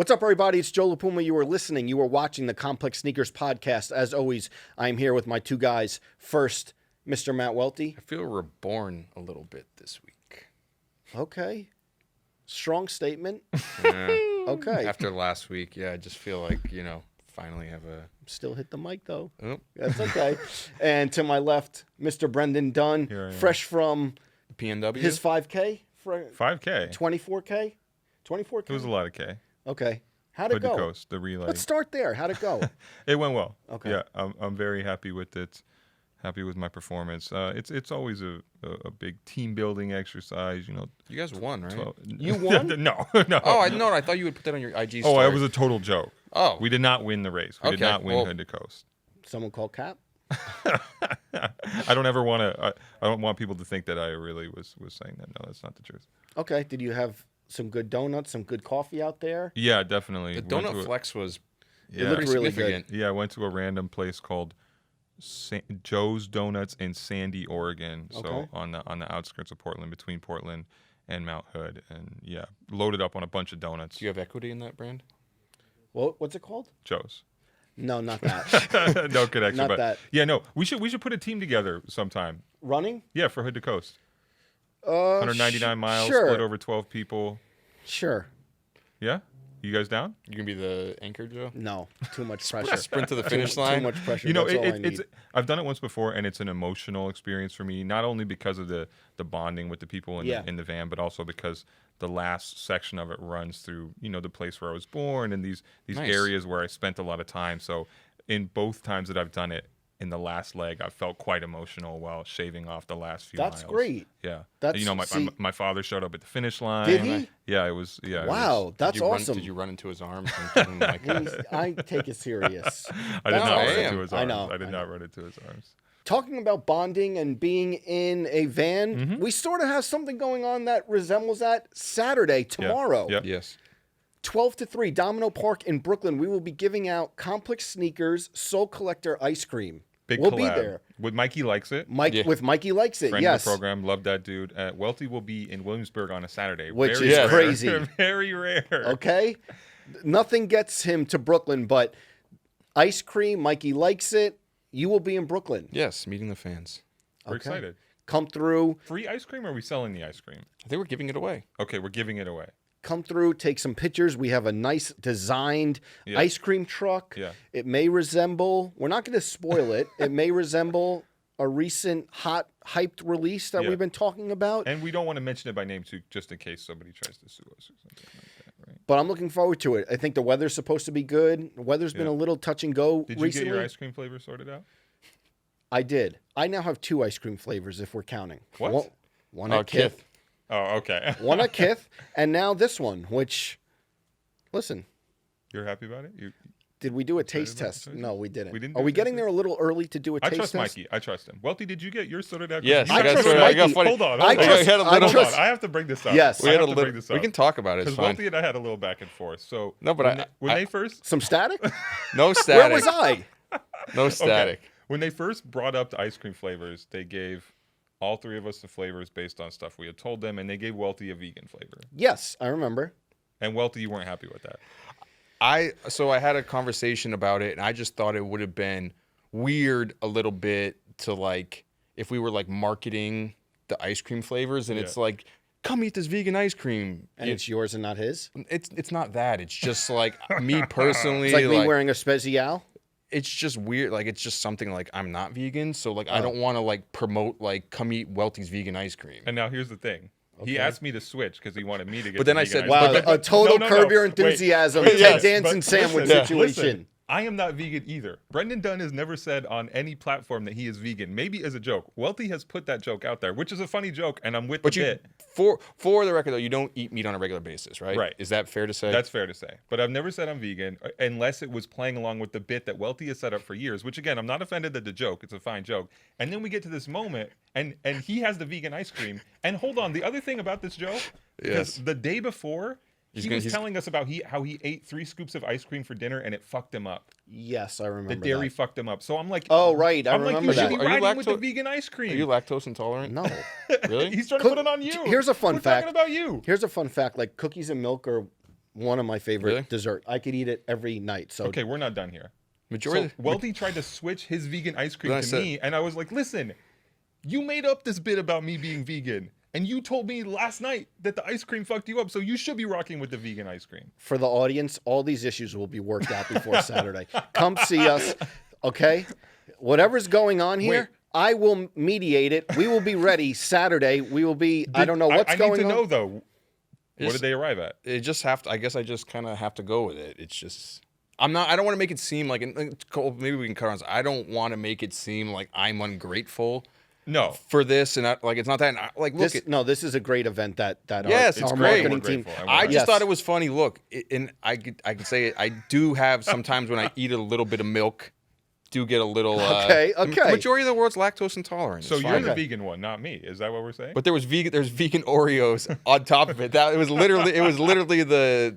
What's up, everybody? It's Joe LaPuma. You are listening. You are watching the Complex Sneakers Podcast. As always, I'm here with my two guys. First, Mr. Matt Welty. I feel reborn a little bit this week. Okay. Strong statement. Yeah. Okay. After last week, I just feel like, finally have a... Still hit the mic, though. Oh. That's okay. And to my left, Mr. Brendan Dunn, fresh from PNW? his 5K. 5K. 24K? 24K? It was a lot of K. Okay. How'd it Hood go? to coast, the relay. Let's start there. How'd it go? It went well. Okay. Yeah, I'm very happy with it. Happy with my performance. It's always a big team building exercise. You guys won, right? You won? No. Oh, I thought you would put that on your IG story. Oh, it was a total joke. Oh. We did not win the race. We did not win Hood to coast. Someone called Cap? I don't want people to think that I really was saying that. No, that's not the truth. Okay. Did you have some good donuts, some good coffee out there? Yeah, definitely. The donut flex was It looked really significant. good. Yeah, I went to a random place called Joe's Donuts in Sandy, Oregon. So Okay. on the outskirts of Portland, between Portland and Mount Hood, and loaded up on a bunch of donuts. Do you have equity in that brand? What's it called? Joe's. No, not that. No connection. Not but that. Yeah, no. We should put a team together sometime. Running? Yeah, for Hood to Coast. 199 miles, sure. split over 12 people. Sure. Yeah, you guys down? You gonna be the anchor, Joe? No, too much pressure. Sprint to the finish line? Too much pressure. That's all I need. it's I've done it once before, and it's an emotional experience for me. Not only because of the bonding with the people in the van, but also because the last section of it runs through the place where I was born and these Nice. areas where I spent a lot of time. So in both times that I've done it, in the last leg, I felt quite emotional while shaving off the last few miles. That's great. Yeah. That's My father showed up at the finish line. Did he? Yeah, it was. Yeah. Wow, that's awesome. Did you run into his arms and give him like I take it serious. I did not run Damn. into his I arms. know, I did I not run into his arms. Talking about bonding and being in a van, we sort of have something going on that resembles that Saturday, tomorrow. Yep. Yes. 12 to 3, Domino Park in Brooklyn. We will be giving out Complex Sneakers Soul Collector ice cream. We'll collab. be there. With Mikey Likes It. With Mikey Likes It, Friend yes. of the program, love that dude. Welty will be in Williamsburg on a Saturday. Which Very is rare. crazy. Very rare. Okay? Nothing gets him to Brooklyn, but ice cream, Mikey Likes It. You will be in Brooklyn. Yes, meeting the fans. We're excited. Come through. Free ice cream, or are we selling the ice cream? I think we're giving it away. Okay, we're giving it away. Come through, take some pictures. We have a nice designed ice cream truck. Yeah. It may resemble, we're not going to spoil it, it may resemble a recent hot, hyped release that we've been talking about. And we don't want to mention it by name, too, just in case somebody tries to sue us or something like that, right? But I'm looking forward to it. I think the weather's supposed to be good. The weather's been a little touch and go Did you recently. get your ice cream flavor sorted out? I did. I now have 2 ice cream flavors if we're counting. What? One at Kith. Oh, okay. One at Kith, and now this one, which, listen, You're happy about it? did we do a taste about test? the choice? No, we didn't. We didn't Are do we a getting taste there a little early to do a I taste trust test? Mikey. I trust him. Welty, did you get yours sorted out? Yes, I that's trust what I got Mikey. funny. Hold on. I trust- had a I little. trust- I have to bring this up. Yes. We I had a have to bring little. this We up. can talk about it. It's Because fine. Welty and I had a little back and forth. So No, but when they first Some static? No static. Where was I? No static. When they first brought up the ice cream flavors, they gave all 3 of us the flavors based on stuff we had told them, and they gave Welty a vegan flavor. Yes, I remember. And Welty, you weren't happy with that. I had a conversation about it, and I just thought it would have been weird a little bit to like if we were like marketing the ice cream flavors, and it's like, come eat this vegan ice cream, And it's yours and not his? It's not that. It's just like me personally. It's like me wearing a Spezial? It's just weird. Like it's just something like I'm not vegan, so like I don't want to like promote like come eat Welty's vegan ice cream. And now here's the thing. He asked me to switch because he wanted me to get. But then the I vegan said, ice Wow, cream. a total No. Curb Your Wait. Enthusiasm, Wait, Ted yes, Danson but sandwich listen, situation. listen, I am not vegan either. Brendan Dunn has never said on any platform that he is vegan. Maybe as a joke. Welty has put that joke out there, which is a funny joke, and I'm with the bit. For the record though, you don't eat meat on a regular basis, right? Right. Is that fair to say? That's fair to say. But I've never said I'm vegan unless it was playing along with the bit that Welty has set up for years, which again, I'm not offended at the joke. It's a fine joke. And then we get to this moment and he has the vegan ice cream. And hold on, the other thing about this joke, because the day before, he was telling us about how he ate 3 scoops of ice cream for dinner and it fucked him up. Yes, I remember The dairy that. fucked him up. So I'm like, oh, right. I I'm like, remember you should that. be Are you riding with the vegan ice cream. Are you lactose intolerant? No. Really? He's trying to put it on you. Here's a fun We're fact. talking about you. Here's a fun fact. Like cookies and milk are one of my favorite Really? dessert. I could eat it every night. So Okay, we're not done here. Majority. So Welty tried to switch his vegan ice cream Then I to said- me, and I was like, listen, you made up this bit about me being vegan, and you told me last night that the ice cream fucked you up, so you should be rocking with the vegan ice cream. for the audience, all these issues will be worked out before Saturday. Come see us, okay? Whatever's going on here, Wait. I will mediate it. We will be ready Saturday. We will be. I don't know what's I going need to on. know though. What It's- did they arrive at? It just have to. I guess I just kind of have to go with it. It's just. I'm not. I don't want to make it seem like. Cole, maybe we can cut on. I don't want to make it seem like I'm ungrateful No. for this, and like it's not that. Like look, This is a great event that Yes, our, it's our great. marketing We're team. grateful. I just Yes. thought it was funny. Look, and I could say it. I do have sometimes when I eat a little bit of milk, do get a little. Okay, The okay. majority of the world's lactose intolerant. So It's you're fine. the Okay. vegan one, not me. Is that what we're saying? But there's vegan Oreos on top of it. It was literally the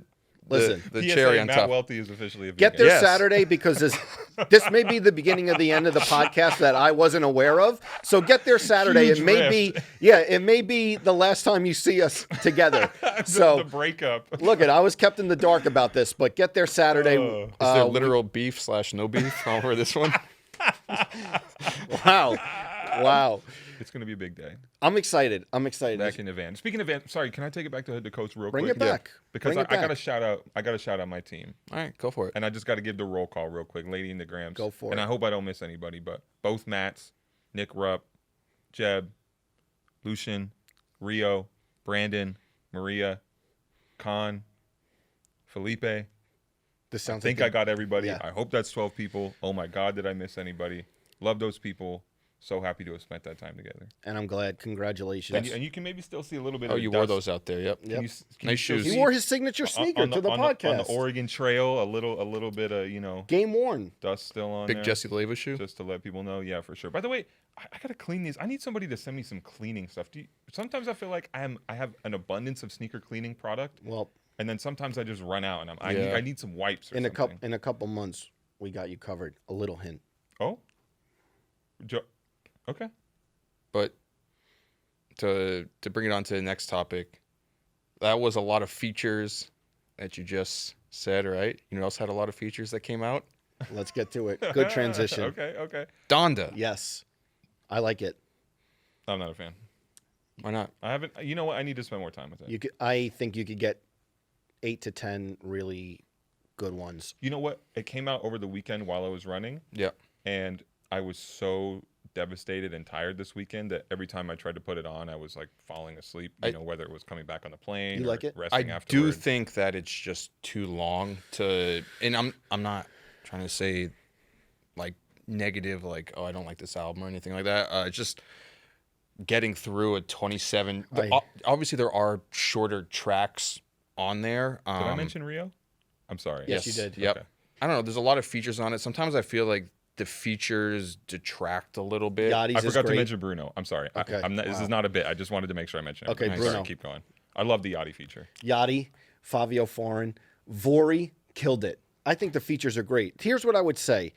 Listen. the PSA, cherry on Matt top. Welty is officially a vegan. Get there Yes. Saturday because this may be the beginning of the end of the podcast that I wasn't aware of. So get there Saturday. Huge It may be, rift. it may be the last time you see us together. the So breakup. look, I was kept in the dark about this, but get there Saturday. Oh. Is there Uh, literal beef / no beef over this one? wow. It's gonna be a big day. I'm excited. Back in the van. Speaking of van, sorry, can I take it back to Hood to Coast real Bring quick? it back. Because Bring it I got to back. shout out. I got to shout out my team, All right, go for it. and I just got to give the roll call real quick. Lady in the Grams. Go for and it. I hope I don't miss anybody, but both Matts, Nick Rupp, Jeb, Lucian, Rio, Brandon, Maria, Khan, Felipe. This I sounds think like I got everybody. Yeah. I hope that's 12 people. Oh my God, did I miss anybody? Love those people. So happy to have spent that time together. and I'm glad. Congratulations. And you can maybe still see a little bit Oh, of you dust. wore those out there. Yep. Can Yep. you s- can Nice you still shoes. He see- wore his signature sneaker on to the on podcast. on the Oregon Trail, a little bit of Game worn. dust still on Big there, Jesse Leva shoe. just to let people know. Yeah, for sure. By the way, I gotta clean these. I need somebody to send me some cleaning stuff. Sometimes I feel like I have an abundance of sneaker cleaning product, Well, and then sometimes I just run out, and Yeah. I need some wipes or in something. a couple months, we got you covered. A little hint. Oh, okay. But to bring it on to the next topic, that was a lot of features that you just said, right? You know what else had a lot of features that came out? Let's get to it. Good transition. Okay. Donda. Yes, I like it. I'm not a fan. Why not? I haven't. You know what? I need to spend more time with it. You could. I think you could get 8 to 10 really good ones. You know what? It came out over the weekend while I was running, Yeah. and I was so devastated and tired this weekend that every time I tried to put it on, I was like falling asleep. Whether it was coming back on the plane, You or like it? resting I afterward. do think that it's just too long to, and I'm not trying to say like negative, like, oh, I don't like this album or anything like that. It's just getting through a 27. Obviously, there are shorter tracks on there. Did I mention Rio? I'm sorry. Yes, you did. Yep. Okay. I don't know. There's a lot of features on it. Sometimes I feel like the features detract a little bit. Yachty's I is forgot to great. mention Bruno. I'm sorry. Okay. I'm not, This Wow. is not a bit. I just wanted to make sure I mentioned it. Okay, Sorry, Bruno. keep going. I love the Yachty feature. Yachty, Fabio Foreign, Vori killed it. I think the features are great. Here's what I would say.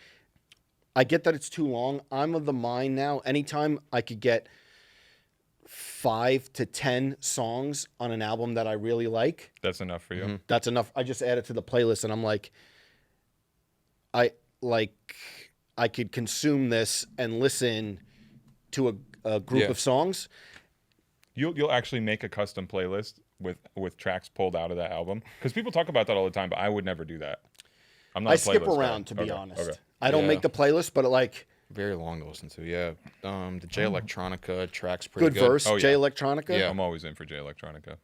I get that it's too long. I'm of the mind now. Anytime I could get 5 to 10 songs on an album that I really like, That's enough for you. that's enough. I just add it to the playlist, and I'm like, I could consume this and listen to a group Yeah. of songs. You'll actually make a custom playlist with tracks pulled out of that album, because people talk about that all the time, but I would never do that. I'm not. I a skip playlist guy. around, to be Okay, honest. okay. I don't Yeah. make the playlist, but Very long to listen to. Yeah. The J Electronica track's pretty good good. verse. Oh, J yeah. Electronica. Yeah. I'm always in for J Electronica.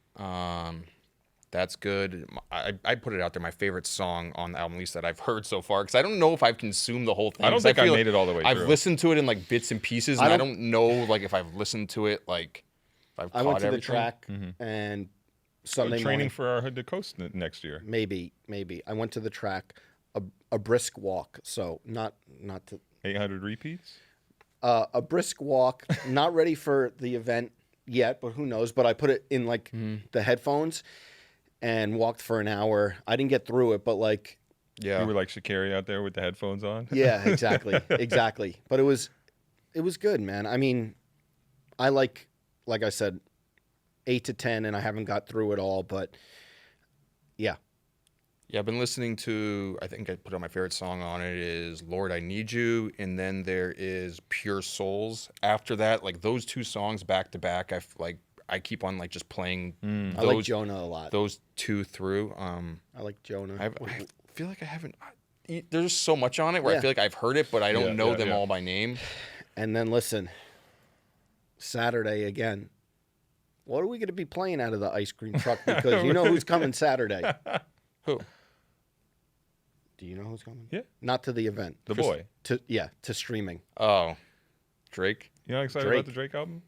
That's good. I put it out there. My favorite song on the album, at least that I've heard so far, because I don't know if I've consumed the whole thing. I don't 'cause think I feel made it all the way I've through. listened to it in like bits and pieces, and I don't know like if I've listened to it like if I've I caught went to the everything. track and Sunday Training morning. for our Hood to Coast next year. Maybe. I went to the track, a brisk walk. So not to 800 repeats. a brisk walk. Not ready for the event yet, but who knows? But I put it in like the headphones and walked for an hour. I didn't get through it, but like, Yeah. You were like Sha'Carri out there with the headphones on. yeah, exactly. But it was good, man. I mean, I like I said, 8 to 10, and I haven't got through it all, but yeah, Yeah, I've been listening to, I think I put on my favorite song on it is Lord, I Need You. And then there is Pure Souls. After that, like those two songs back to back, I keep on like just playing I like Jonah a lot. those two through. I like Jonah. I feel like I haven't, there's so much on it where I feel like I've heard it, but I don't know them all by name. And then listen, Saturday again. What are we going to be playing out of the ice cream truck? Because you know who's coming Saturday. Who? Do you know who's coming? Yeah. Not to the event. The boy. To streaming. Oh, Drake. You not excited about the Drake album?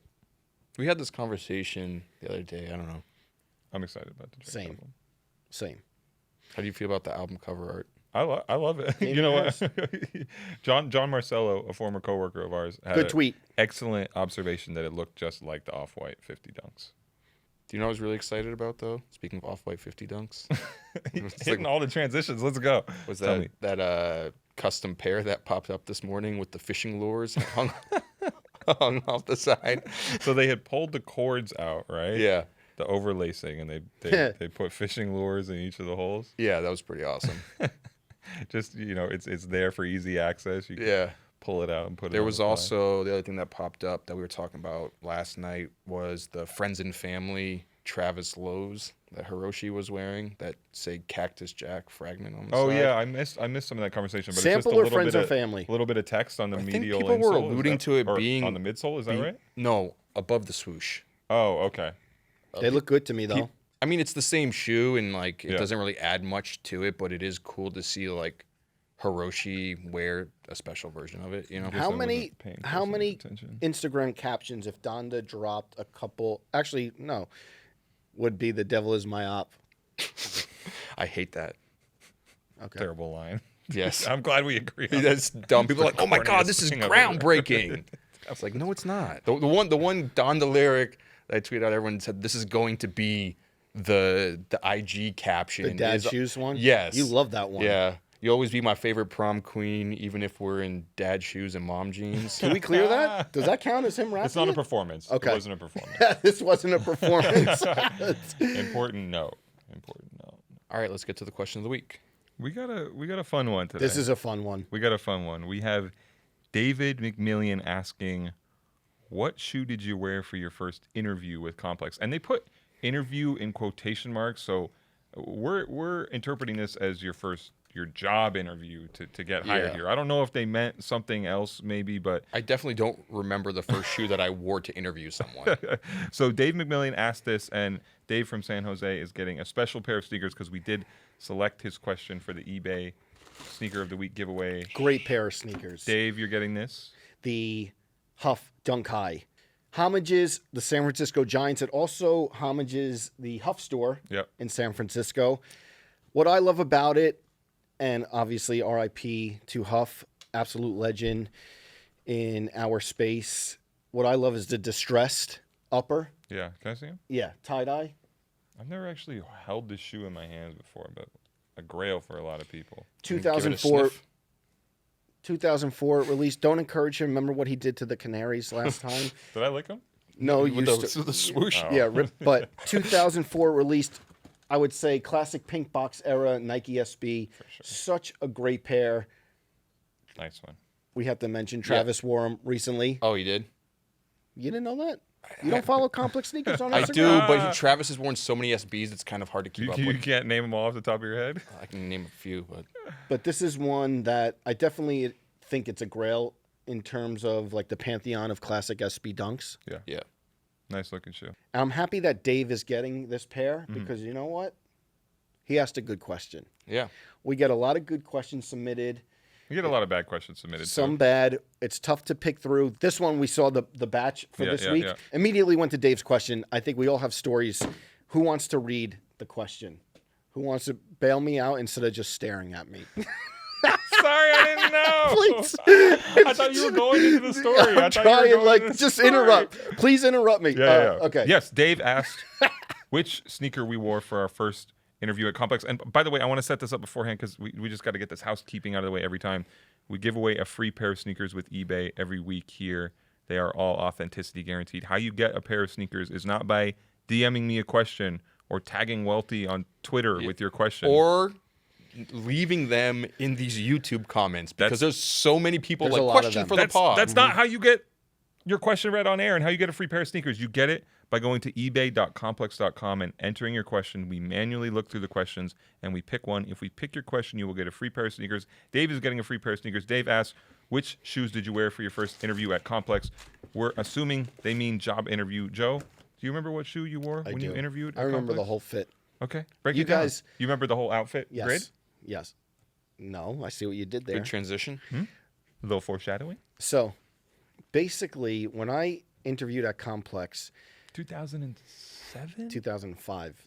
We had this conversation the other day. I don't know. I'm excited about the Drake album. Same. How do you feel about the album cover art? I love it. You know what? John Marcello, a former coworker of ours, had Good tweet. Excellent observation that it looked just like the Off-White 50 Dunks. Do you know what I was really excited about, though? Speaking of Off-White 50 Dunks. Hitting all the transitions. Let's go. Was that custom pair that popped up this morning with the fishing lures hung off the side? So they had pulled the cords out, right? Yeah. The overlacing, and they put fishing lures in each of the holes. Yeah, that was pretty awesome. Just, it's there for easy access. You can pull it out and put it on. There was also the other thing that popped up that we were talking about last night was the Friends and Family Travis Lowe's that Hiroshi was wearing that say Cactus Jack fragment on the side. Oh yeah, I missed some of that conversation. But Sample it's just a or little Friends bit or of, Family? A little bit of text on the medial. I think people were insole. alluding to it being on the midsole. Is that right? No, above the swoosh. Oh, okay. They look good to me though. I mean, it's the same shoe, and like it doesn't really add much to it, but it is cool to see like Hiroshi wear a special version of it. You know, How many Instagram captions if Donda dropped a couple? Actually, no, would be the devil is my op. I hate that. Okay. Terrible line. Yes, I'm glad we agree. That's dumb. People are like, oh my god, this is thing I've ever groundbreaking. I was like, no, it's not. The one Donda lyric that I tweeted out, everyone said this is going to be the IG caption. The dad shoes one? Yes. You love that one. Yeah. You always be my favorite prom queen, even if we're in dad shoes and mom jeans. Can we clear that? Does that count as him rapping? It's not a performance. Okay. It wasn't a performance. This wasn't a performance. Important note. All right, let's get to the question of the week. We got a fun one today. This is a fun one. We got a fun one. We have David McMillian asking, what shoe did you wear for your first interview with Complex? And they put interview in quotation marks, so we're interpreting this as your job interview to get hired here. I don't know if they meant something else maybe, but I definitely don't remember the first shoe that I wore to interview someone. So Dave McMillian asked this, and Dave from San Jose is getting a special pair of sneakers because we did select his question for the eBay Sneaker of the Week giveaway. Great pair of sneakers. Dave, you're getting this? The Huff Dunk High. Homages the San Francisco Giants. It also homages the Huff store in San Francisco. What I love about it, and obviously RIP to Huff, absolute legend in our space. What I love is the distressed upper. Yeah. Can I see him? Yeah, tie-dye. I've never actually held this shoe in my hands before, but a grail for a lot of people. 2004 release. Don't encourage him. Remember what he did to the Canaries last time? Did I lick him? No, with the swoosh. Oh. Yeah, but 2004 released, I would say, classic pink box era Nike SB. Such a great pair. Nice one. We have to mention Travis wore them recently. Oh, he did? You didn't know that? You don't follow Complex Sneakers on Instagram? I do, but Travis has worn so many SBs, it's kind of hard to keep up You with. can't name them all off the top of your head? I can name a few, but... But this is one that I definitely think it's a grail in terms of like the pantheon of classic SB dunks. Yeah. Nice looking shoe. I'm happy that Dave is getting this pair because you know what? He asked a good question. Yeah. We get a lot of good questions submitted. We get a lot of bad questions submitted. Some bad. It's tough to pick through. This one, we saw the batch for this week. Yeah. Immediately went to Dave's question. I think we all have stories. Who wants to read the question? Who wants to bail me out instead of just staring at me? Sorry, I didn't know. Please. I thought you were going into the story. I'm trying, just interrupt. Please interrupt me. Yeah. Okay. Yes, Dave asked which sneaker we wore for our first interview at Complex. And by the way, I want to set this up beforehand because we just got to get this housekeeping out of the way every time. We give away a free pair of sneakers with eBay every week here. They are all authenticity guaranteed. How you get a pair of sneakers is not by DMing me a question or tagging Welty on Twitter with your question. Or leaving them in these YouTube comments because there's so many people There's a like lot of question them. for the pod. That's not how you get your question read on air and how you get a free pair of sneakers. You get it by going to ebay.complex.com and entering your question. We manually look through the questions and we pick one. If we pick your question, you will get a free pair of sneakers. Dave is getting a free pair of sneakers. Dave asks, which shoes did you wear for your first interview at Complex? We're assuming they mean job interview. Joe, do you remember what shoe you wore when you interviewed at I remember Complex? the whole fit. Okay. Break You it down. guys- You remember the whole outfit Yes. grid? Yes. No, I see what you did there. Good transition. A little foreshadowing. So, basically, when I interviewed at Complex, 2007? 2005,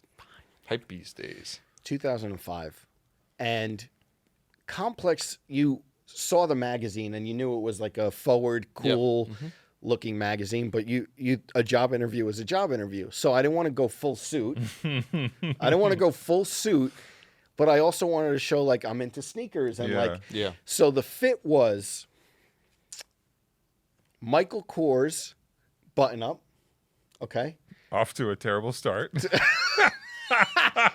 Hype beast days. 2005, and Complex, you saw the magazine and you knew it was like a forward, cool looking magazine, but a job interview is a job interview. So I didn't want to go full suit. But I also wanted to show like I'm into sneakers and Yeah. so the fit was Michael Kors button up. Okay. Off to a terrible start.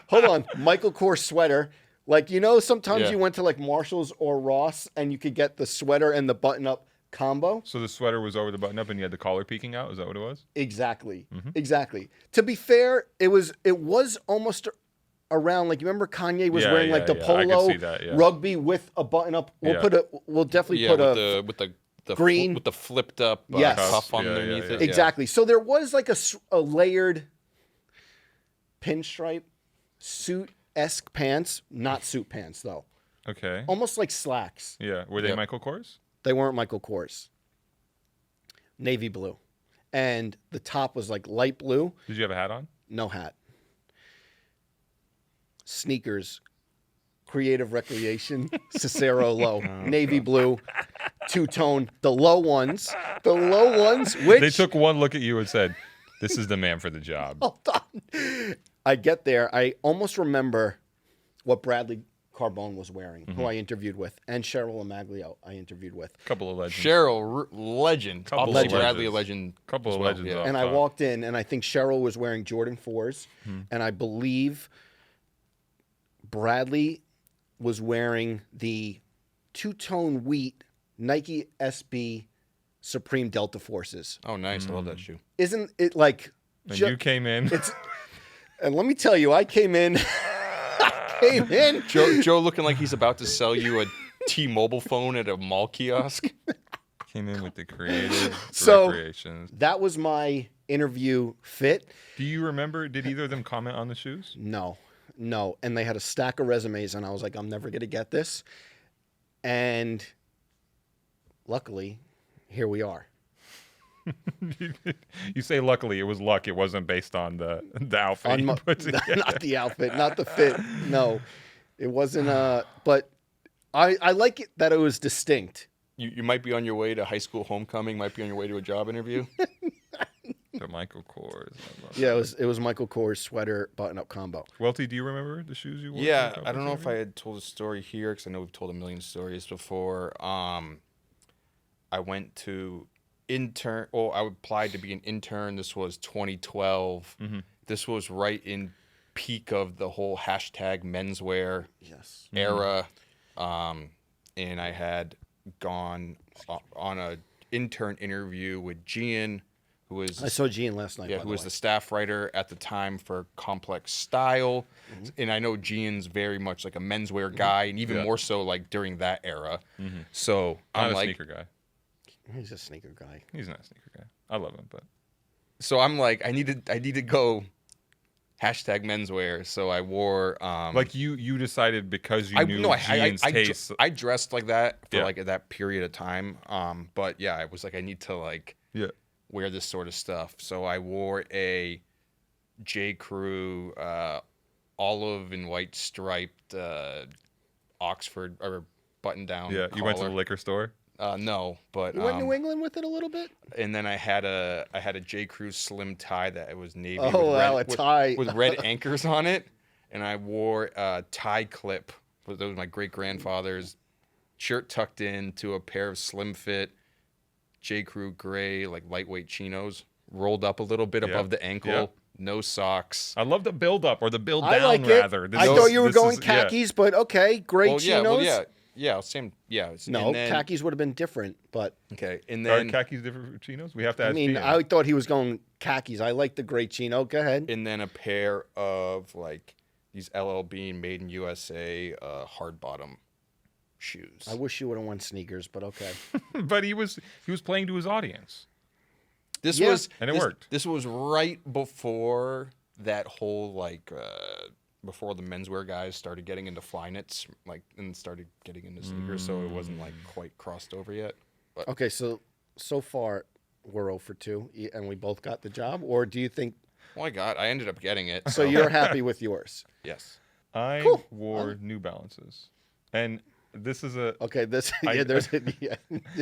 Hold on. Michael Kors sweater. Like, sometimes Yeah. you went to like Marshall's or Ross and you could get the sweater and the button up combo. So the sweater was over the button up and you had the collar peeking out? Is that what it was? Exactly. Exactly. To be fair, it was almost around like you remember Kanye was wearing like the I polo could see that, yeah. rugby with a button up. We'll definitely put with the green- with the flipped up Yes. cuff Yeah, underneath yeah. it. exactly. So there was like a layered pinstripe suit-esque pants, not suit pants though. Okay. Almost like slacks. Yeah. Were they Yep. Michael Kors? They weren't Michael Kors. Navy blue. And the top was like light blue, Did you have a hat on? no hat. Sneakers, Creative Recreation, Cicero low, navy blue, two-tone, the low ones, which They took one look at you and said, this is the man for the job. hold on. I get there. I almost remember what Bradley Carbone was wearing, who I interviewed with, and Cheryl Amaglio I interviewed with. Couple of legends. Cheryl, legend. Couple Obviously, of Bradley, a legends. legend. Couple as of well, legends yeah. off And I top. walked in, and I think Cheryl was wearing Jordan 4s, and I believe Bradley was wearing the two-tone wheat Nike SB Supreme Delta Forces. Oh, nice. I love that shoe. Isn't it like... And you came in. And let me tell you, I came in... Joe looking like he's about to sell you a T-Mobile phone at a mall kiosk. Came in with the creative So- recreations. That was my interview fit. Do you remember, did either of them comment on the shoes? No. And they had a stack of resumes, and I was like, I'm never going to get this. And luckily, here we are. You say luckily, it was luck. It wasn't based on the outfit you put together. Not the outfit, not the fit. No, it wasn't. But I like it that it was distinct. You might be on your way to high school homecoming, might be on your way to a job interview. The Michael Kors. I love Yeah, that. it was Michael Kors sweater button-up combo. Welty, do you remember the shoes you wore? Yeah, I don't know if I had told a story here because I know we've told a million stories before. I went to I applied to be an intern. This was 2012. This was right in peak of the whole hashtag menswear Yes. era. And I had gone on a intern interview with Gian, who was I saw Gene last night. yeah, by who the was way. the staff writer at the time for Complex Style. And I know Gian's very much like a menswear guy, and even more so like during that era. So I'm I'm a like, sneaker guy. He's a sneaker guy. He's not a sneaker guy. I love him, but I need to go hashtag menswear. So I wore like you decided because you knew Gian's taste. I dressed like that for Yeah. like that period of time. But yeah, I was like, I need to like Yeah. wear this sort of stuff. So I wore a J. Crew olive and white striped Oxford or button down. Yeah. You went to the collar. liquor store? No, but You went New England with it a little bit. and then I had a J. Crew slim tie that was navy Oh, with, wow, red, a tie. with red anchors on it, and I wore a tie clip. That was my great grandfather's shirt tucked into a pair of slim fit J. Crew gray like lightweight chinos, rolled up a little bit Yeah. above the ankle, Yeah. no socks. I love the build up or the build I down like it. rather. I thought you were This going is- yeah. khakis, but okay, gray Well, yeah, chinos. same. Yeah. No, and then, khakis would have been different, but Okay, and Are then khakis different from chinos? We have to ask I mean, Gian. I thought he was going khakis. I like the gray chino. Go ahead. and then a pair of like these LL Bean made in USA hard bottom shoes. I wish you would have won sneakers, but okay. But he was playing to his audience. This Yeah. was And it this- worked. This was right before that whole like before the menswear guys started getting into Flyknits, like and started getting into sneakers, so it wasn't like quite crossed over yet. Okay, so far we're 0 for 2, and we both got the job. Or do you think Well, I ended up getting it. so? You're happy with yours? Yes. I Cool. wore New Balances, and this is a. Okay, this I- there's yeah.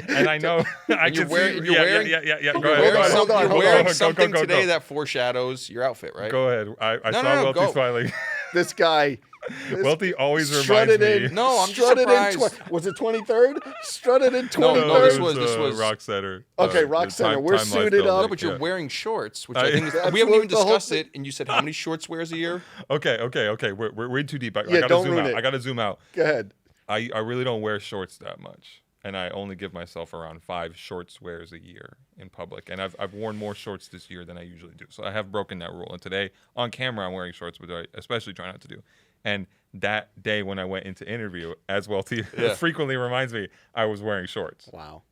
And I know I And you're can wearing- see, you're wearing- yeah. Go You're ahead. wearing Go hold ahead. on, You're wearing Go, something go, today go. that foreshadows your outfit, right? Go ahead. I No, saw no, Welty go. smiling. This guy. Welty always reminds strutted me. in. No, I'm just strutted in. surprised. Was it 23rd? Strutted in 23rd. No, this was- Rock Center. Okay, the Rock Center. Time We're Life suited building, up. No, but you're yeah. wearing shorts, which I- I think is, That's we haven't what even the whole discussed thing- it. And you said how many shorts wears a year? Okay. We're in too deep. I Yeah, gotta don't zoom ruin out. it. I gotta zoom out. Go ahead. I really don't wear shorts that much, and I only give myself around 5 shorts wears a year in public. And I've worn more shorts this year than I usually do, so I have broken that rule. And today on camera, I'm wearing shorts, which I especially try not to do. And that day when I went into interview, as Welty Yeah. frequently reminds me, I was wearing shorts. Wow.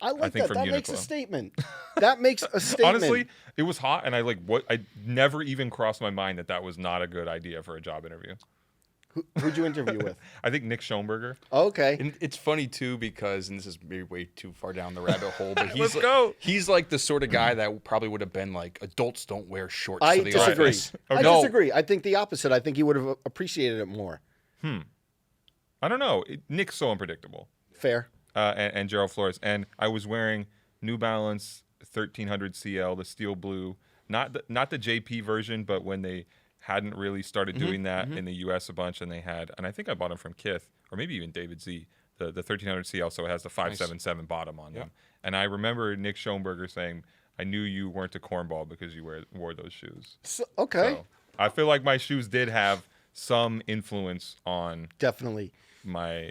I like think that. from That makes a Uniqlo. statement. That makes a statement. Honestly, it was hot, and I never even crossed my mind that was not a good idea for a job interview. Who'd you interview with? I think Nick Schoenberger. Okay. And it's funny too because, and this is maybe way too far down the rabbit hole, but Let's go. He's like the sort of guy that probably would have been like, adults don't wear shorts I to the disagree. office. I No. disagree. I think the opposite. I think he would have appreciated it more. I don't know. Nick's so unpredictable. Fair. And Gerald Flores. And I was wearing New Balance 1300 CL, the steel blue, not the JP version, but when they hadn't really started doing that in the US a bunch, and I think I bought them from Kith or maybe even David Z, the 1300 CL, so it has the 577 bottom on them. And I remember Nick Schoenberger saying, "I knew you weren't a cornball because you wore those shoes." So, okay. So I feel like my shoes did have some influence on Definitely. my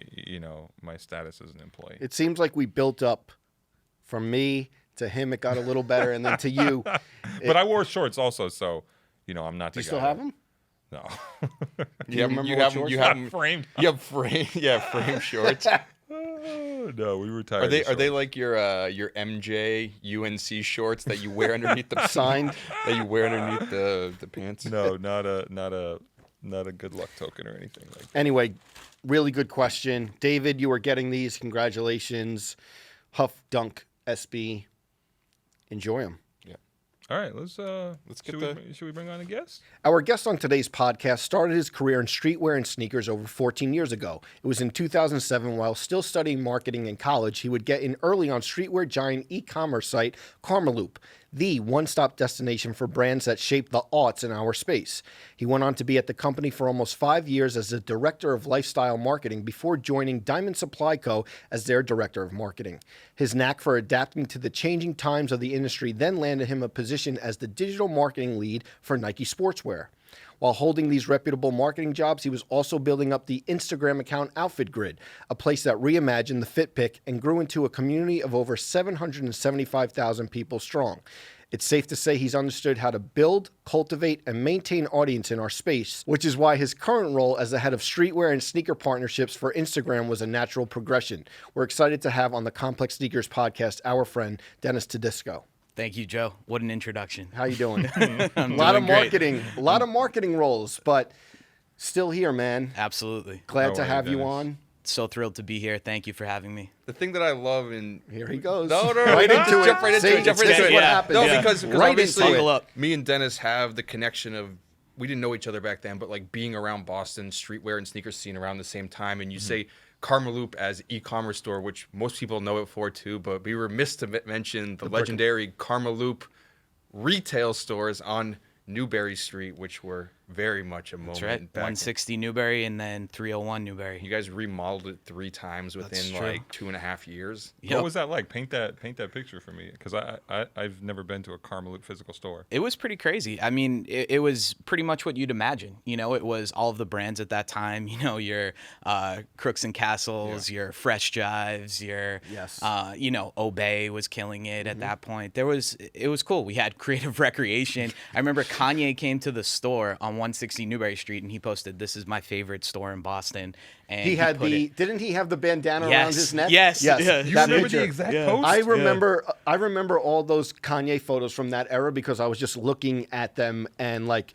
status as an employee. It seems like we built up from me to him. It got a little better, and then to you. But I wore shorts also, so I'm not. Do you the still guy have that- them? No. you remember you what have shorts? you Not have framed. you have frame shorts. No, we retired. Are they like your MJ UNC shorts that you wear underneath the Signed? that you wear underneath the pants? No, not a good luck token or anything like that. Anyway, really good question. David, you are getting these. Congratulations. Huff Dunk SB. Enjoy them. All right, let's get should we bring on a guest? Our guest on today's podcast started his career in streetwear and sneakers over 14 years ago. It was in 2007, while still studying marketing in college, he would get in early on streetwear giant e-commerce site Karmaloop, the one-stop destination for brands that shaped the aughts in our space. He went on to be at the company for almost 5 years as the director of lifestyle marketing before joining Diamond Supply Co. as their director of marketing. His knack for adapting to the changing times of the industry then landed him a position as the digital marketing lead for Nike Sportswear. While holding these reputable marketing jobs, he was also building up the Instagram account Outfit Grid, a place that reimagined the fit pick and grew into a community of over 775,000 people strong. It's safe to say he's understood how to build, cultivate, and maintain audience in our space, which is why his current role as the head of streetwear and sneaker partnerships for Instagram was a natural progression. We're excited to have on the Complex Sneakers podcast our friend, Dennis Todisco. Thank you, Joe. What an introduction. How you doing? I'm a lot of doing great. marketing roles, but still here, man. Absolutely. Glad How to are you, have you Dennis? on. So thrilled to be here. Thank you for having me. The thing that I love in Here he goes. No, Right into it. Jump right into See, it. Jump this right into is it. what Yeah. happens. No, Yeah. because Right obviously into it. Buckle up. me and Dennis have the connection of we didn't know each other back then, but like being around Boston streetwear and sneaker scene around the same time, and you say Karmaloop as e-commerce store, which most people know it for too, but we were remiss to mention the legendary Karmaloop retail stores on Newberry Street, which were very much a moment. That's right. back 160 Newberry and then 301 Newberry. You guys remodeled it 3 times within true. like 2.5 years. What Yep. was that like? Paint that picture for me, because I've never been to a Karmaloop physical store. It was pretty crazy. I mean, it was pretty much what you'd imagine. You know, it was all of the brands at that time. You know, your Crooks and Castles, your Fresh Jives, your Yes. you know, Obey was killing it at that point. It was cool. We had Creative Recreation. I remember Kanye came to the store on 160 Newberry Street and he posted, "This is my favorite store in Boston." And He had put it- didn't he have the bandana Yes, around his neck? yes, yeah. You that remember picture. the exact Yeah. post? I remember all those Kanye photos from that era because I was just looking at them and like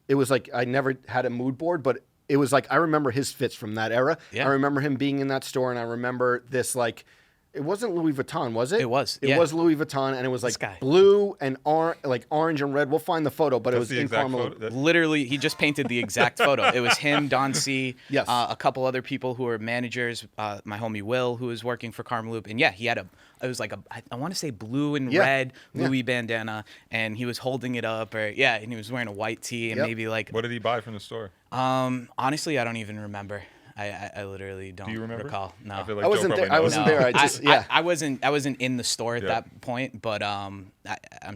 it was like I never had a mood board, but it was like I remember his fits from that era. Yeah. I remember him being in that store and I remember this like it wasn't Louis Vuitton, was it? It was, It yeah. was Louis Vuitton and it was This like guy. blue and orange and red. We'll find the photo, but it was That's the in exact Karmaloop. photo. That- Literally, he just painted the exact photo. It was him, Don C, Yes. a couple other people who were managers, my homie Will, who was working for Karmaloop. And yeah, he had it was like I want to say blue and Yeah. red Yeah. Louis bandana, and he was holding it up, and he was wearing a white tee and Yep. maybe like, What did he buy from the store? honestly, I don't even remember. I literally don't Do you remember? recall. No. I feel like I Joe wasn't probably there. I knows. wasn't No. there. I just yeah. I wasn't in the store at Yeah. that point, but I'm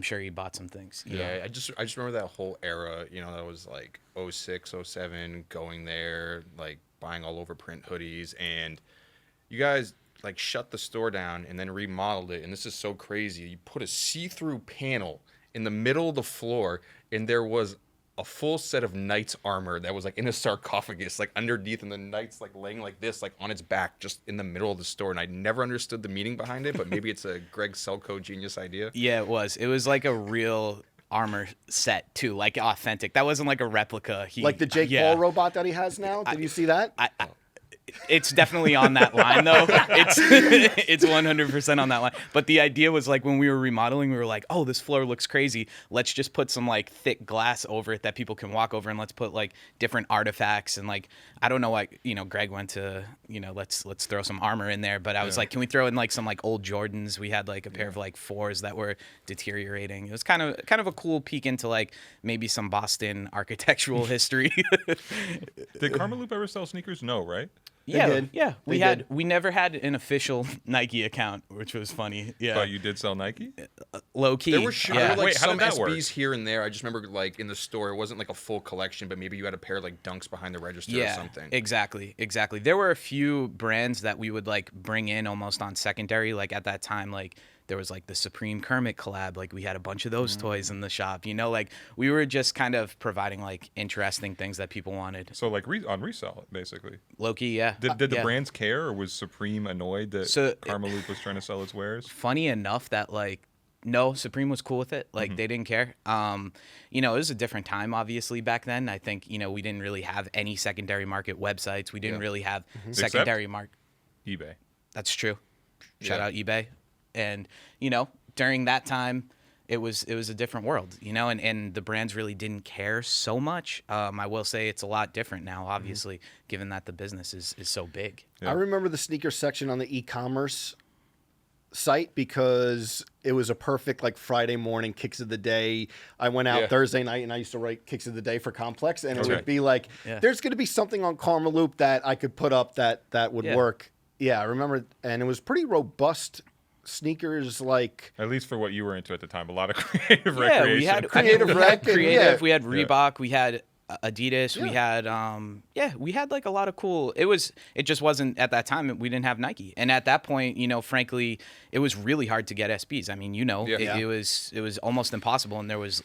sure he bought some things. you know? Yeah, I just remember that whole era, you know, that was like 06, 07, going there, like buying all over print hoodies, and you guys like shut the store down and then remodeled it, and this is so crazy. You put a see-through panel in the middle of the floor, and there was a full set of knight's armor that was like in a sarcophagus, like underneath, and the knight's like laying like this, like on its back, just in the middle of the store. And I never understood the meaning behind it, but maybe it's a Greg Selko genius idea. Yeah, it was. It was like a real armor set too, like authentic. That wasn't like a replica. Like the Jake Paul robot that he has now. Did you see that? It's definitely on that line though. It's 100% on that line. But the idea was like when we were remodeling, we were like, oh, this floor looks crazy. Let's just put some like thick glass over it that people can walk over, and let's put like different artifacts and like I don't know why Greg went to let's throw some armor in there. But I was like, can we throw in like some like old Jordans? We had like a pair of like 4s that were deteriorating. It was kind of a cool peek into like maybe some Boston architectural history. Did Karmaloop ever sell sneakers? No, right? Yeah, did. yeah. They did. We never had an official Nike account, which was funny. Yeah, But you did sell Nike? low key. There were, yeah. there were like Wait, how some did that work? SBs here and there. I just remember like in the store, it wasn't like a full collection, but maybe you had a pair of like Dunks behind the register or something. Exactly. There were a few brands that we would like bring in almost on secondary. Like at that time, like there was like the Supreme Kermit collab. Like we had a bunch of those toys in the shop. Like we were just kind of providing like interesting things that people wanted. So like on resell, basically. Low key, yeah. Did the Yeah. brands care, or was Supreme annoyed that So- Karmaloop was trying to sell its wares? Funny enough that like no, Supreme was cool with it. Like they didn't care. It was a different time obviously back then. I think, we didn't really have any secondary market websites. We didn't really have secondary market. eBay. That's true. Shout Yeah. out eBay. And, during that time it was a different world, and the brands really didn't care so much. I will say it's a lot different now, obviously, given that the business is so big. Yeah. I remember the sneaker section on the e-commerce site because it was a perfect like Friday morning kicks of the day. I went out Yeah. Thursday night and I used to write kicks of the day for Complex, and it Okay. would be like, Yeah. there's going to be something on Karmaloop that I could put up that would Yeah. work. Yeah, I remember, and it was pretty robust sneakers. Like At least for what you were into at the time, a lot of creative Yeah, recreation. we had Creative we rec had and- creative. yeah. We had Yeah. Reebok. We had Adidas. We Yeah. had we had like a lot of cool. It just wasn't at that time. We didn't have Nike, and at that point, frankly, it was really hard to get SBs. I mean, Yeah. it was almost impossible, and there was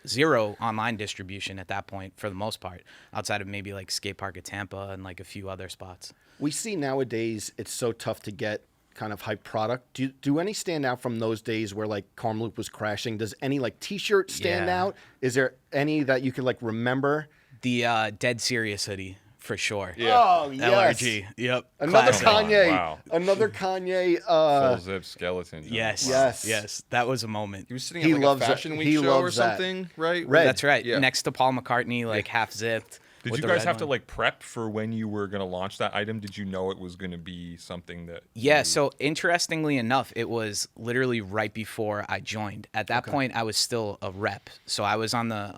zero online distribution at that point for the most part, outside of maybe like Skate Park at Tampa and like a few other spots. we see nowadays, it's so tough to get kind of hype product. Do any stand out from those days where like Karmaloop was crashing? Does any like T-shirt stand Yeah. out? Is there any that you could like remember? The Dead Serious hoodie for sure. Yeah. Oh, yes. LRG. Yep. Another Classic. Come on, Kanye. wow. Another Kanye. Full zip skeleton. Yes. Yes. Yes. That was a moment. He was sitting He at like loves a that- Fashion Week he show or loves that. something, right? Red. That's right. Yeah. Next to Paul McCartney, like half zipped. Did with you the guys red have to one. like prep for when you were going to launch that item? Did you know it was going to be something that? Yeah, you- so interestingly enough, it was literally right before I joined. At that point, I was still a rep. So I was on the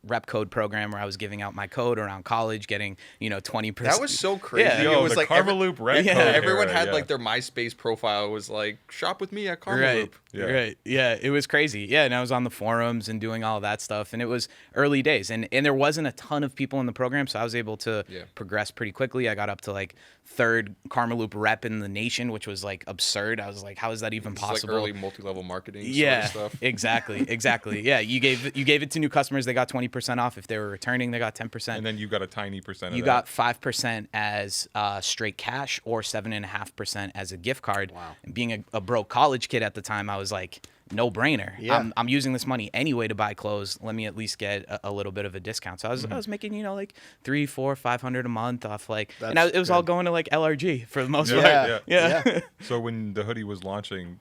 rep code program where I was giving out my code around college, getting 20%. That was so crazy. Yeah. Yo, It was the like Karmaloop rep Yeah. code everyone era, had yeah. like their MySpace profile was like shop with me at Karmaloop. Right. Yeah. Right. Yeah. It was crazy. Yeah. And I was on the forums and doing all that stuff. And it was early days. And there wasn't a ton of people in the program. So I was able to progress pretty quickly. I got up to like 3rd Karmaloop rep in the nation, which was like absurd. I was like, how is that even It's possible? like early multi-level marketing Yeah, sort of stuff. exactly. Yeah, you gave it to new customers. They got 20% off. If they were returning, they got 10%. And then you got a tiny percent of You that. got 5% as straight cash or 7.5% as a gift card. Wow. And being a broke college kid at the time, I was like, no brainer. Yeah. I'm using this money anyway to buy clothes. Let me at least get a little bit of a discount. So I was making like $300, $400, $500 a month off and it was all going to like LRG for the most Yeah, part. right, Yeah. So when the hoodie was launching,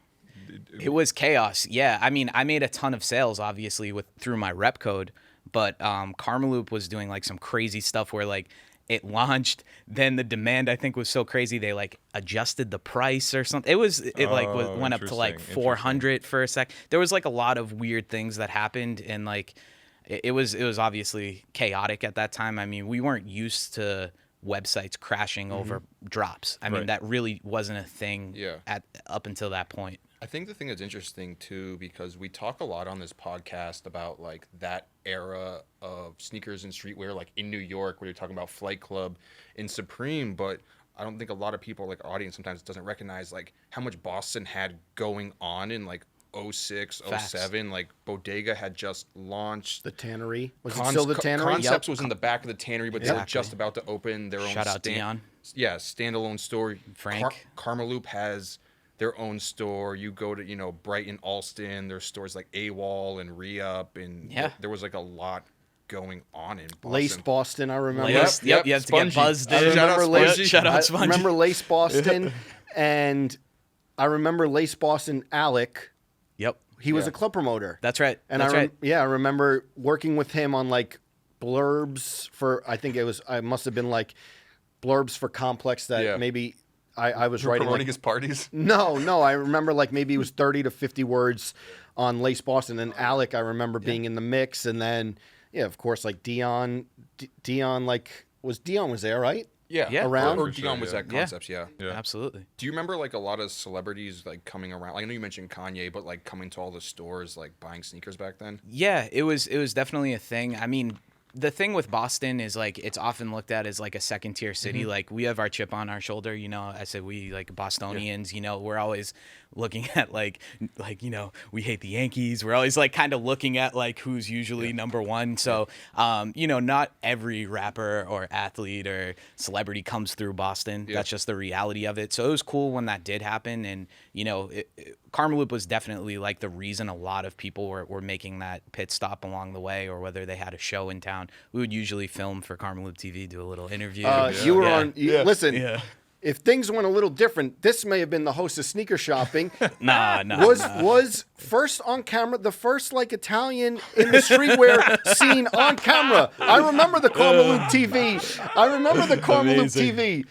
It was chaos. Yeah. I mean, I made a ton of sales, obviously, through my rep code, but Karmaloop was doing like some crazy stuff where like it launched, then the demand I think was so crazy they like adjusted the price or something. It went up to like Interesting, 400 for a sec. There was like a lot of weird things that happened, and like it was obviously chaotic at that time. I mean, we weren't used to websites crashing over drops. I mean, Right. that really wasn't a thing Yeah. up until that point. I think the thing that's interesting too, because we talk a lot on this podcast about like that era of sneakers and streetwear, like in New York, where you're talking about Flight Club and Supreme, but I don't think a lot of people, like our audience, sometimes doesn't recognize like how much Boston had going on in like 06, Facts. 07. Like Bodega had just launched. The Tannery. Was it still the Tannery? Concepts was in the back of the Tannery, but they were Exactly. just about to open their own Shout out Dion. Yeah, standalone store. Frank. Karmaloop has their own store. You go to, Brighton, Alston, there's stores like AWOL and Re-Up, and Yeah. there was like a lot going on in Boston. Laced Boston, I remember. Laced, Yep, you have to Spongy. get buzzed I in. Shout out remember Lace. Spongy. Shout out I Spongy. remember Lace Boston, and I remember Lace Boston Alec. Yep. He was Yeah. a club promoter. That's right. And That's right. I remember working with him on like blurbs for, I must have been like blurbs for Complex that Yeah. maybe I was You're writing. promoting Like, his parties. no, I remember like maybe it was 30 to 50 words on Lace Boston. And Alec, I remember being in the mix. And then, yeah, of course, like Dion, Dion was there, right? Yeah, Yeah. Around? Or For sure, Dion was yeah. at Concepts. Yeah. Yeah. Absolutely. Do you remember like a lot of celebrities like coming around? I know you mentioned Kanye, but like coming to all the stores, like buying sneakers back then. Yeah, it was definitely a thing. I mean, the thing with Boston is like it's often looked at as like a second tier city. Like we have our chip on our shoulder, I said we like Bostonians, we're always looking at like we hate the Yankees. We're always like kind of looking at like who's usually number one. So not every rapper or athlete or celebrity comes through Boston. Yeah. That's just the reality of it. So it was cool when that did happen, and Karmaloop was definitely like the reason a lot of people were making that pit stop along the way, or whether they had a show in town. We would usually film for Karmaloop TV, do a little interview. You were Yeah. on. Listen, Yeah. if things went a little different, this may have been the host of Sneaker Shopping. Nah. was first on camera, the first like Italian in the streetwear scene on camera. I remember the Karmaloop TV. I remember the Karmaloop TV.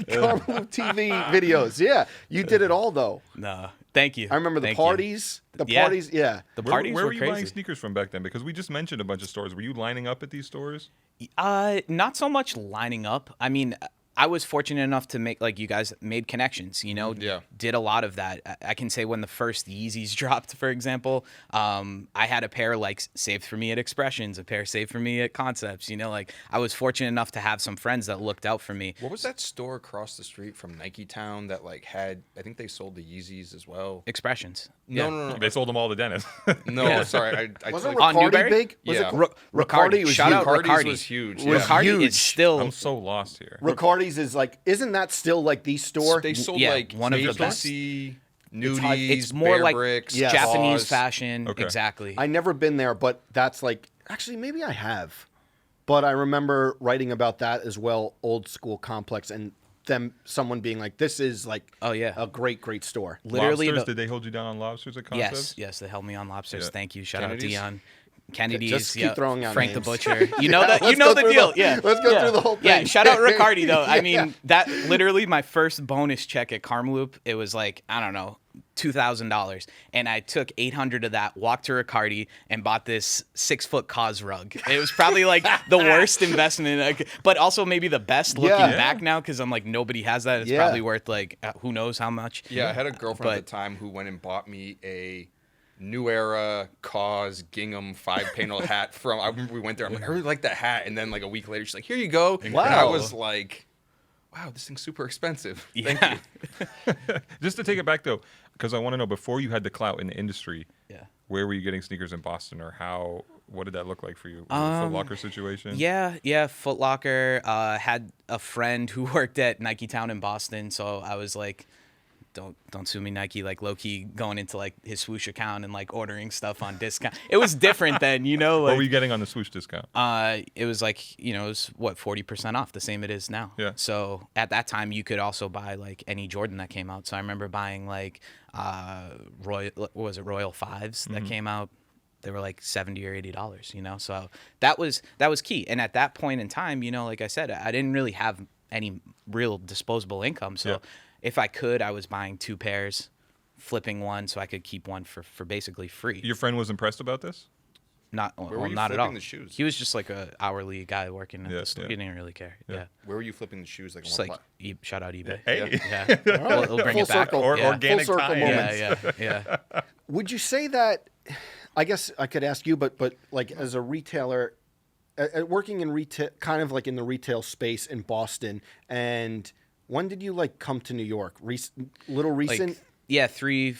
Karmaloop TV videos. Yeah, you did it all though. Nah. Thank you. I remember the Thank you. parties. The Yeah. parties. Yeah. The Where, parties where were were you crazy. buying sneakers from back then? Because we just mentioned a bunch of stores. Were you lining up at these stores? Not so much lining up. I mean, I was fortunate enough to make, like you guys made connections, Yeah. did a lot of that. I can say when the first Yeezys dropped, for example, I had a pair like saved for me at Expressions, a pair saved for me at Concepts, like I was fortunate enough to have some friends that looked out for me. What was that store across the street from Nike Town that like had? I think they sold the Yeezys as well. Expressions. No. They sold them all to Dennis. No, Yeah. sorry. I Wasn't totally- On Riccardi Newberry? big? Was Yeah. it Riccardi was Shout huge. out Riccardi's Riccardi. was huge. Was yeah. Riccardi huge. is still I'm so lost here. Riccardi's is like, isn't that still like the store? They sold Yeah, like one of the best. HBC, nudies, it's more Bear like Bricks, Yes. Japanese Paws. fashion. Okay. Exactly. I never been there, but that's like, actually, maybe I have. But I remember writing about that as well, old school Complex, and someone being like, this is like Oh, yeah. a great, great store. Literally, Lobsters, did they hold you down on lobsters at Concepts? yes, they held me on Lobsters. Yeah. Thank you. Shout Kennedy's? out Dion. Kennedy's, Just keep yeah. throwing out Frank names. the Butcher. You know that. You Let's know go the through deal. the- Yeah. let's go Yeah. through the whole Yeah. thing. Shout out Riccardi though. I Yeah. mean, that literally my first bonus check at Karmaloop. It was like I don't know, $2,000, and I took 800 of that, walked to Riccardi, and bought this 6-foot cause rug. It was probably like the worst investment, but also maybe the best looking back now, because I'm like, nobody has that. It's probably worth like who knows how much. Yeah, I had a girlfriend at the time who went and bought me a New Era cause gingham 5-panel hat from. I remember we went there. I'm like, I really like that hat, and then like a week later, she's like, here you go. Wow. And I was like, wow, this thing's super expensive. Thank you. Just to take it back though, because I want to know, before you had the clout in the industry, where were you getting sneakers in Boston, or what did that look like for you? Was it a Foot Locker situation? Yeah, Foot Locker. Had a friend who worked at Nike Town in Boston, so I was like, don't sue me, Nike, like low key going into like his swoosh account and like ordering stuff on discount. It was different then, like, what were you getting on the swoosh discount? It was like, it was what, 40% off, the same it is now. Yeah. So at that time you could also buy like any Jordan that came out. So I remember buying like Royal 5s that came out. They were like $70 or $80, So that was key. And at that point in time, like I said, I didn't really have any real disposable income. So if I could, I was buying 2 pairs, flipping one so I could keep one for basically free. Your friend was impressed about this? Not were you not at all. flipping the shoes? He was just like a hourly guy working at the store. Yeah. He didn't really care. Yeah. Where were you flipping the shoes? Like, Just like shout out eBay. Hey. Yeah. We'll bring Full it back. circle. Or Yeah. organic Full circle tie-in. moment. Yeah. Would you say that? I guess I could ask you, but like as a retailer, working in retail, kind of like in the retail space in Boston, and when did you like come to New York? Recent? Like, yeah, three,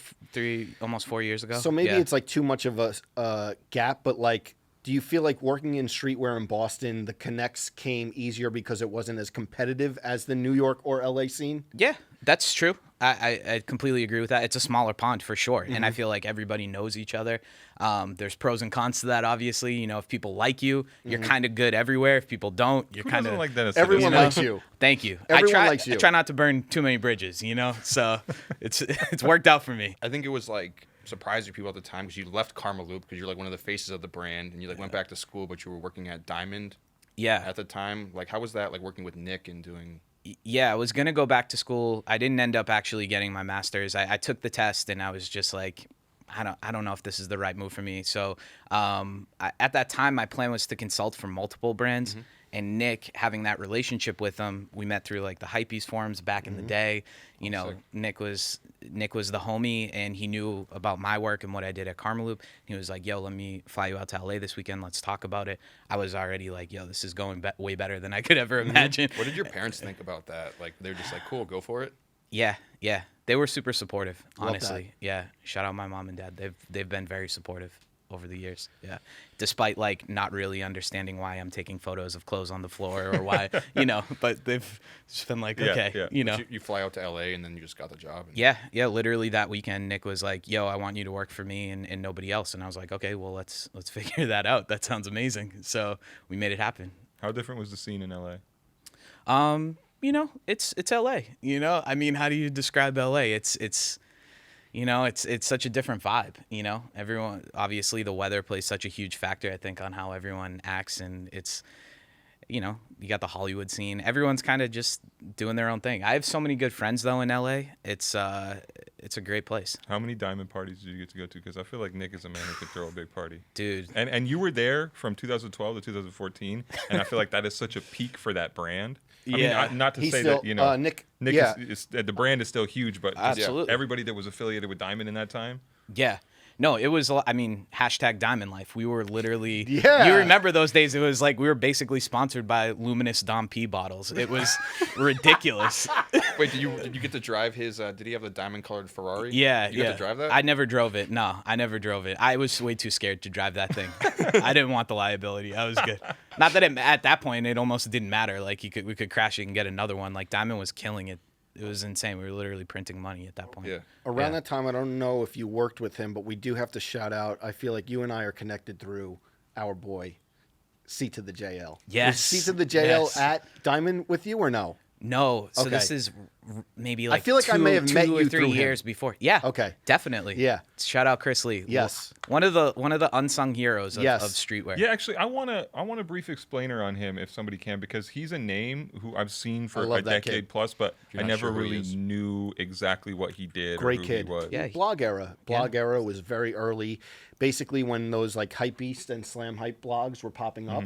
almost 4 years ago. So maybe Yeah. it's like too much of a gap, but like, do you feel like working in streetwear in Boston, the connects came easier because it wasn't as competitive as the New York or LA scene? Yeah, that's true. I completely agree with that. It's a smaller pond for sure, and I feel like everybody knows each other. There's pros and cons to that, obviously. If people like you, you're kind of good everywhere. If people don't, you're Who kind doesn't of like Dennis Everyone Todisco? likes you. Thank you. Everyone likes you. I try not to burn too many bridges, So it's worked out for me. I think it was like surprising people at the time because you left Karmaloop because you're like one of the faces of the brand, and you like went back to school, but you were working at Diamond Yeah. at the time. Like, how was that, like working with Nick and doing? Yeah, I was going to go back to school. I didn't end up actually getting my master's. I took the test and I was just like, I don't know if this is the right move for me. So at that time, my plan was to consult for multiple brands. And Nick, having that relationship with him, we met through like the Hypebeast forums back in the day. Sick. Nick was the homie, and he knew about my work and what I did at Karmaloop. He was like, "Yo, let me fly you out to LA this weekend. Let's talk about it." I was already like, "Yo, this is going way better than I could ever imagine." What did your parents think about that? Like, they're just like, cool, go for it. Yeah, they were super supportive. Love Honestly, yeah. Shout out my mom and dad. They've been very supportive over the years. Yeah, despite like not really understanding why I'm taking photos of clothes on the floor or why, but they've just been like, okay, But you fly out to LA and then you just got the job. And... Yeah. Literally that weekend, Nick was like, "Yo, I want you to work for me and nobody else." And I was like, "Okay, well let's figure that out. That sounds amazing." So we made it happen. How different was the scene in LA? It's LA. I mean, how do you describe LA? It's such a different vibe. Everyone, obviously the weather plays such a huge factor, I think, on how everyone acts, and it's, you got the Hollywood scene. Everyone's kind of just doing their own thing. I have so many good friends though in LA. It's a great place. How many Diamond parties did you get to go to? Because I feel like Nick is a man who could throw a big party. Dude. And you were there from 2012 to 2014, and I feel like that is such a peak for that brand. I mean, not to He's say still, that, Nick is the brand is still huge, but just Absolutely. everybody that was affiliated with Diamond in that time. Yeah. No, it was, hashtag Diamond Life. We were literally, Yeah. You remember those days? It was like we were basically sponsored by Luminous Dom P bottles. It was ridiculous. Wait, did you get to drive his? Did he have the diamond-colored Ferrari? Yeah, you got to drive that? I never drove it. No, I never drove it. I was way too scared to drive that thing. I didn't want the liability. I was good. Not that at that point it almost didn't matter. Like we could crash it and get another one. Like Diamond was killing it. It was insane. We were literally printing money at that point. Yeah. Around that time, I don't know if you worked with him, but we do have to shout out. I feel like you and I are connected through our boy, C to the JL. Yes. Was C to the JL Yes. at Diamond with you or no? No, so this Okay. is maybe like feel like I may have met two or you 3 through him. years before. Yeah. Okay. Definitely. Yeah. Shout out Chris Lee. Yes. One of the unsung heroes of, Yes. of streetwear. Yeah, actually, I want a brief explainer on him if somebody can, because he's a name who I've seen for love a that decade kid. plus, but You're I not never sure who he really is. knew exactly what he did. Great or who kid. He was. Yeah. Blog era. Blog era was very early. Basically, when those like Hypebeast and Slam Hype blogs were popping up,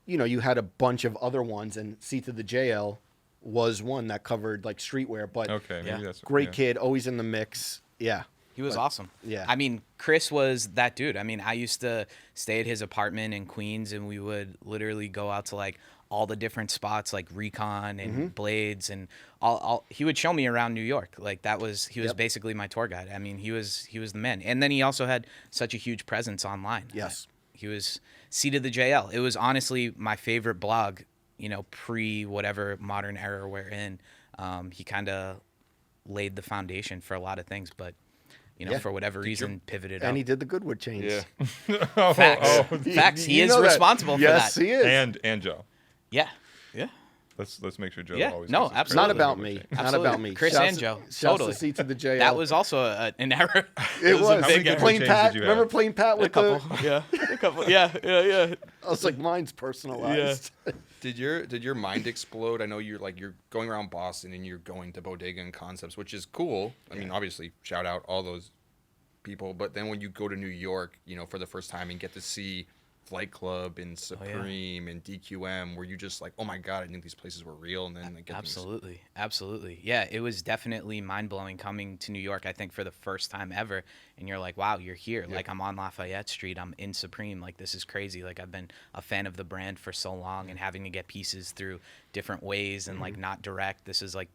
you had a bunch of other ones, and C to the JL was one that covered like streetwear. But Okay, maybe Yeah. that's great yeah. kid, always in the mix. Yeah. He was awesome. yeah. I mean, Chris was that dude. I mean, I used to stay at his apartment in Queens, and we would literally go out to like all the different spots, like Recon and Blades, and all. He would show me around New York. Like he was basically my tour guide. I mean, he was the man. And then he also had such a huge presence online. Yes. He was C to the JL. It was honestly my favorite blog, pre whatever modern era we're in. He kind of laid the foundation for a lot of things, but Yeah. for whatever reason, pivoted And out. he did the Goodwood chains. Yeah. Facts. Oh, Facts. He You is know that. responsible for Yes, that. he is. and Joe. Yeah. Yeah. Let's make sure Joe Yeah, always. no, gets his absolutely. Not credit. about me. Not Absolutely. about me. Chris Shouts- and Joe. shouts Totally. to C to the JL. That was also an error. It was a was. big error. Playing Chains Pat. did you Remember have? playing Pat with a couple. Yeah. I I was like, mine's personalized. Did your mind explode? I know you're going around Boston and you're going to Bodega and Concepts, which is cool. I mean, obviously, shout out all those people. But then when you go to New York, for the first time and get to see Flight Club and Supreme and DQM, where you just like, oh my god, I knew these places were real, and then get Absolutely. Yeah, it was definitely mind-blowing coming to New York, I think, for the first time ever. And you're like, wow, you're here. Like, I'm on Lafayette Street. I'm in Supreme. Like, this is crazy. Like, I've been a fan of the brand for so long, and having to get pieces through different ways and, like, not direct. This is, like,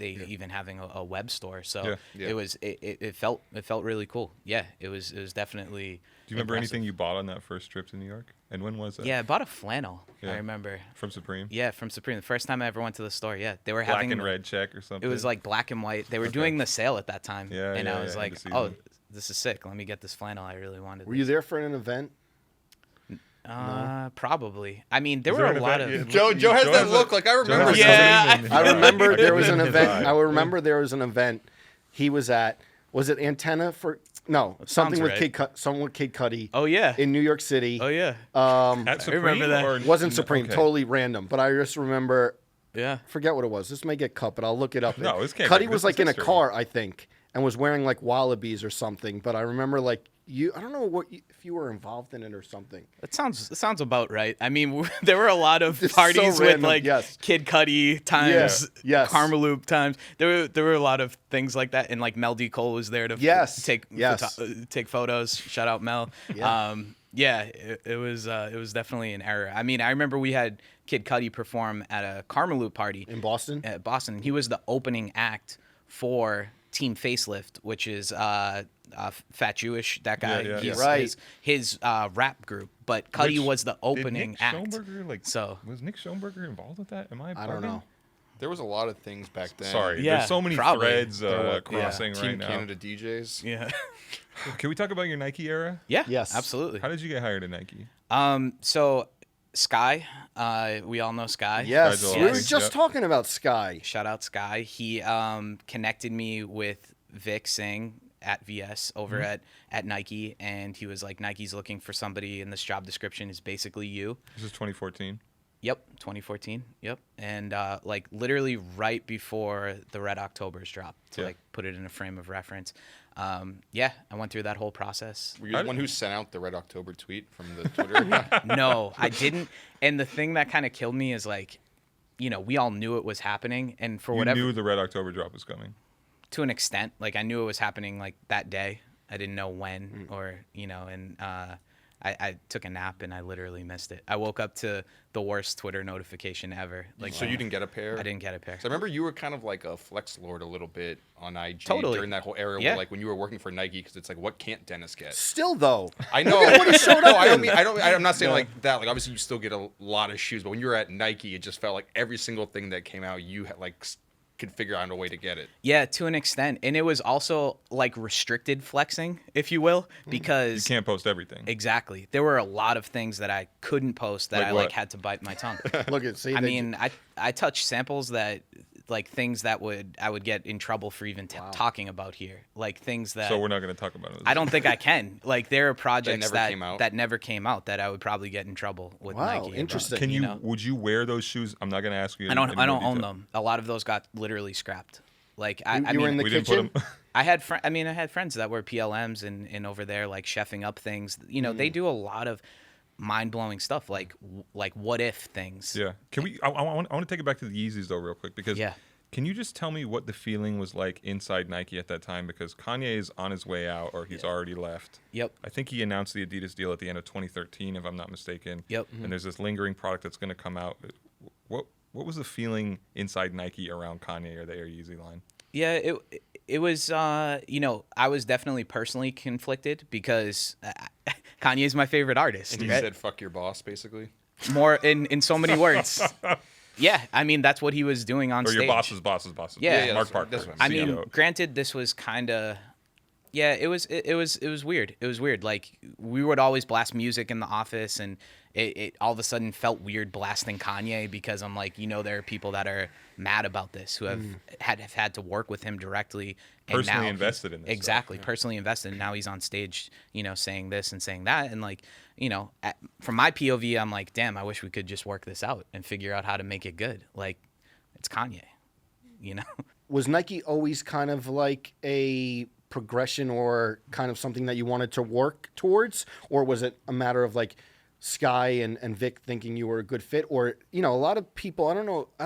even having a web store. So Yeah. it felt really cool. Yeah, it was definitely Do you remember impressive. anything you bought on that first trip to New York? And when was that? Yeah, I bought a flannel. Yeah. I remember. From Supreme. Yeah, from Supreme. The first time I ever went to the store. Yeah, they were Black having and red check or something. It was like black and white. They were doing the sale at that time. Yeah, and yeah, I was yeah, like, to see oh, them. this is sick. Let me get this flannel. I really wanted. Were you there for an event? Probably. I mean, there Was were there a an lot event? of. Yeah. Joe has that look. Like I remember. has Yeah, something in I his remember eye. there was an In his event. eye. I remember there was an event he was at. Was it Antenna for? No, something sounds with right. someone with Kid Cudi. Oh yeah. In New York City. Oh yeah. At Supreme remember that. or- Wasn't Supreme. Okay. Totally random. But I just remember. Yeah. Forget what it was. This may get cut, but I'll look it up. No, this can't Cudi get- was this like is in a history. car, I think, and was wearing like wallabies or something. But I remember like you. I don't know if you were involved in it or something. That sounds about right. I mean, there were a lot of It's so parties with random, like yes. Kid Cudi times, Yeah, yes. Karmaloop times. There were a lot of things like that, and like Mel D. Cole was there to take photos. Shout out Mel. Yeah. It was definitely an error. I mean, I remember we had Kid Cudi perform at a Karmaloop party In Boston? At Boston. He was the opening act for Team Facelift, which is Fat Jewish. That guy, Yeah, yeah. he's Right. his rap group. But Cudi Which- was the Did opening Nick act. Schoenberger, So- was Nick Schoenberger involved with that? Am I? I don't bugging? know. There was a lot of things back then. Sorry, Yeah, there's so many probably. threads There were- crossing Team right now. Canada DJs. Yeah. Can we talk about your Nike era? Yeah. Yes. Absolutely. How did you get hired at Nike? So Sky, we all know Sky. Yes, Sky's we were always- just yep. talking about Sky. Shout out Sky. He connected me with Vic Singh at VS over at Nike, and he was like, Nike's looking for somebody, and this job description is basically you. This is 2014. Yep, 2014. Yep, and like literally right before the Red Octobers dropped, to Yeah. like put it in a frame of reference. Yeah, I went through that whole process. Were you the one who sent out the Red October tweet from the Twitter? No, I didn't. And the thing that kind of killed me is like, we all knew it was happening, and for You whatever knew the Red October drop was coming. to an extent, like I knew it was happening like that day. I didn't know when or and I took a nap and I literally missed it. I woke up to the worst Twitter notification ever. Like, So you didn't get a pair? I didn't get a pair. So I remember you were kind of like a flex lord a little bit on IG Totally. during that whole era, Yeah. where, like when you were working for Nike, because it's like, what can't Dennis get? Still though, I know. what he showed no, up I don't in. mean. I'm not saying like that. Like obviously you still get a lot of shoes, but when you were at Nike, it just felt like every single thing that came out, you had like could figure out a way to get it. Yeah, to an extent. And it was also like restricted flexing, if you will, You because can't post everything. exactly. There were a lot of things that I couldn't post that Like I what? like had to bite my tongue. Look at see. I they- mean, I touched samples that like things that I would get in trouble for even talking about here. Like things that So we're not going to talk about it. I don't think I can. Like there are projects never that came out? that never came out that I would probably get in trouble with Wow, Nike. about, interesting. Can you? know? Would you wear those shoes? I'm not going to ask you. I don't any I more don't own detail. them. A lot of those got literally scrapped. Like you I were mean, in the We didn't put kitchen. them. I had I had friends that were PLMs and over there like chefing up things. You know, they do a lot of mind-blowing stuff like what if things. Yeah. Can we? I want to take it back to the Yeezys though, real quick, because Yeah. Can you just tell me what the feeling was like inside Nike at that time? Because Kanye is on his way out, or he's already left. Yep. I think he announced the Adidas deal at the end of 2013, if I'm not mistaken. Yep. And there's this lingering product that's going to come out. What was the feeling inside Nike around Kanye or the Air Yeezy line? Yeah, it was you know, I was definitely personally conflicted because Kanye is my favorite artist. And you right? said "fuck your boss," basically. More in so many words. Yeah, I mean that's what he was doing on Or stage. your boss's boss's. Yeah. Mark that's Parker. what I'm I saying. mean, CEO. granted, this was kind of, yeah, it was weird. It was weird. Like we would always blast music in the office, and it all of a sudden felt weird blasting Kanye because I'm like, you know, there are people that are mad about this who have had to work with him directly, and Personally now invested in this stuff, exactly, personally invested. And now he's on stage, you know, saying this and saying that, and like, you know, from my POV, I'm like, damn, I wish we could just work this out and figure out how to make it good. Like, it's Kanye, you know. Was Nike always kind of like a progression or kind of something that you wanted to work towards, or was it a matter of like Sky and Vic thinking you were a good fit? Or, you know, a lot of people, I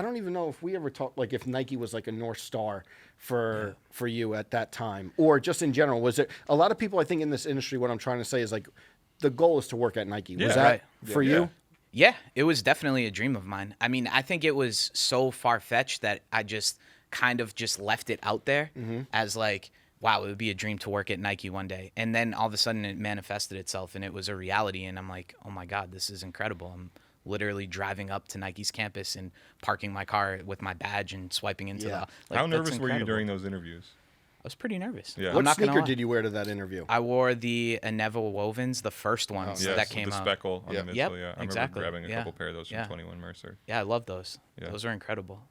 don't even know if we ever talked like if Nike was like a North Star for you at that time, or just in general. Was it a lot of people, I think, in this industry, what I'm trying to say is like the goal is to work at Nike. Was Yeah. that Right. for Yeah. you? Yeah, it was definitely a dream of mine. I mean, I think it was so far-fetched that I just kind of just left it out there as like, wow, it would be a dream to work at Nike one day. And then all of a sudden it manifested itself and it was a reality. And I'm like, oh my God, this is incredible. I'm literally driving up to Nike's campus and parking my car with my badge and swiping into Yeah. like, How that's nervous were you incredible. during those interviews? I was pretty nervous. Yeah. I'm What not gonna sneaker lie. did you wear to that interview? I wore the Inevitable Wovens, the first ones Yes, that came the out. speckle on Yep. the Yep, midsole. Yeah, I remember exactly. grabbing a Yeah. couple pair of those from Yeah. 21 Mercer. Yeah, I love those. Yeah. Those are incredible.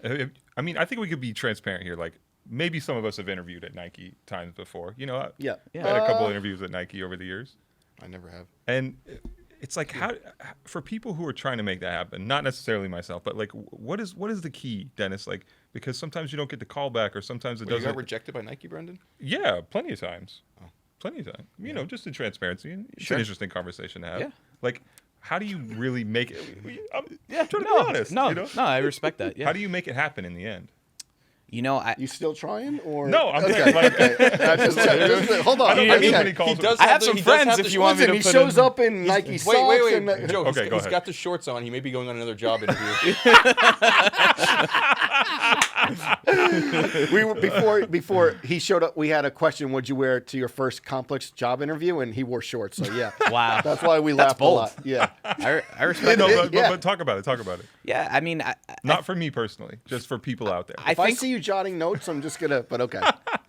I mean, I think we could be transparent here. Like, maybe some of us have interviewed at Nike times before. You know, Yeah. I had a couple interviews at Nike over the years. I never have. And it's like, how for people who are trying to make that happen, not necessarily myself, but like, what is the key, Dennis? Like, because sometimes you don't get the call back, or sometimes it Well, you doesn't. got rejected by Nike, Brendan? Yeah, plenty of times. Plenty of times. You know, just in transparency. And it's Sure. an interesting conversation to have. Yeah. Like, how do you really make it? I'm trying to no, be honest. No, you know? no, I respect that. Yeah. How do you make it happen in the end? You know, You still trying or No, I'm saying, like, hold on. I don't Okay. get many calls. I have some friends if you want me Listen, to he put shows in- up in Nike socks. Wait. And, Joe, Okay, go he's ahead. got the shorts on. He may be going on another job interview. we were before he showed up. We had a question: would you wear it to your first complex job interview? And he wore shorts. So yeah, Wow. that's why we That's laughed bold. a lot. Yeah, I respect No, it. but talk about it. Talk about it. Yeah, I mean, Not for me personally, just for people out there. I if I think see you jotting notes, I'm just gonna. But okay,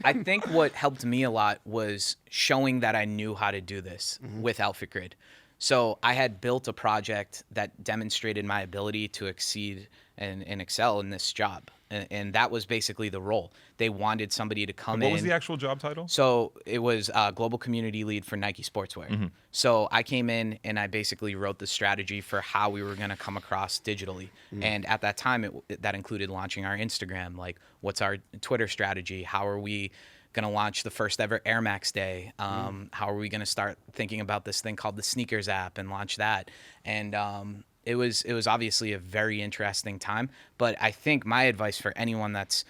I think what helped me a lot was showing that I knew how to do this with Outfit Grid. So I had built a project that demonstrated my ability to exceed and excel in this job. And that was basically the role. They wanted somebody to come in. What was the actual job title? So it was Global Community Lead for Nike Sportswear. So I came in and I basically wrote the strategy for how we were going to come across digitally. And at that time, that included launching our Instagram. Like, what's our Twitter strategy? How are we going to launch the first ever Air Max Day? How are we going to start thinking about this thing called the Sneakers app and launch that? And it was obviously a very interesting time. But I think my advice for anyone that's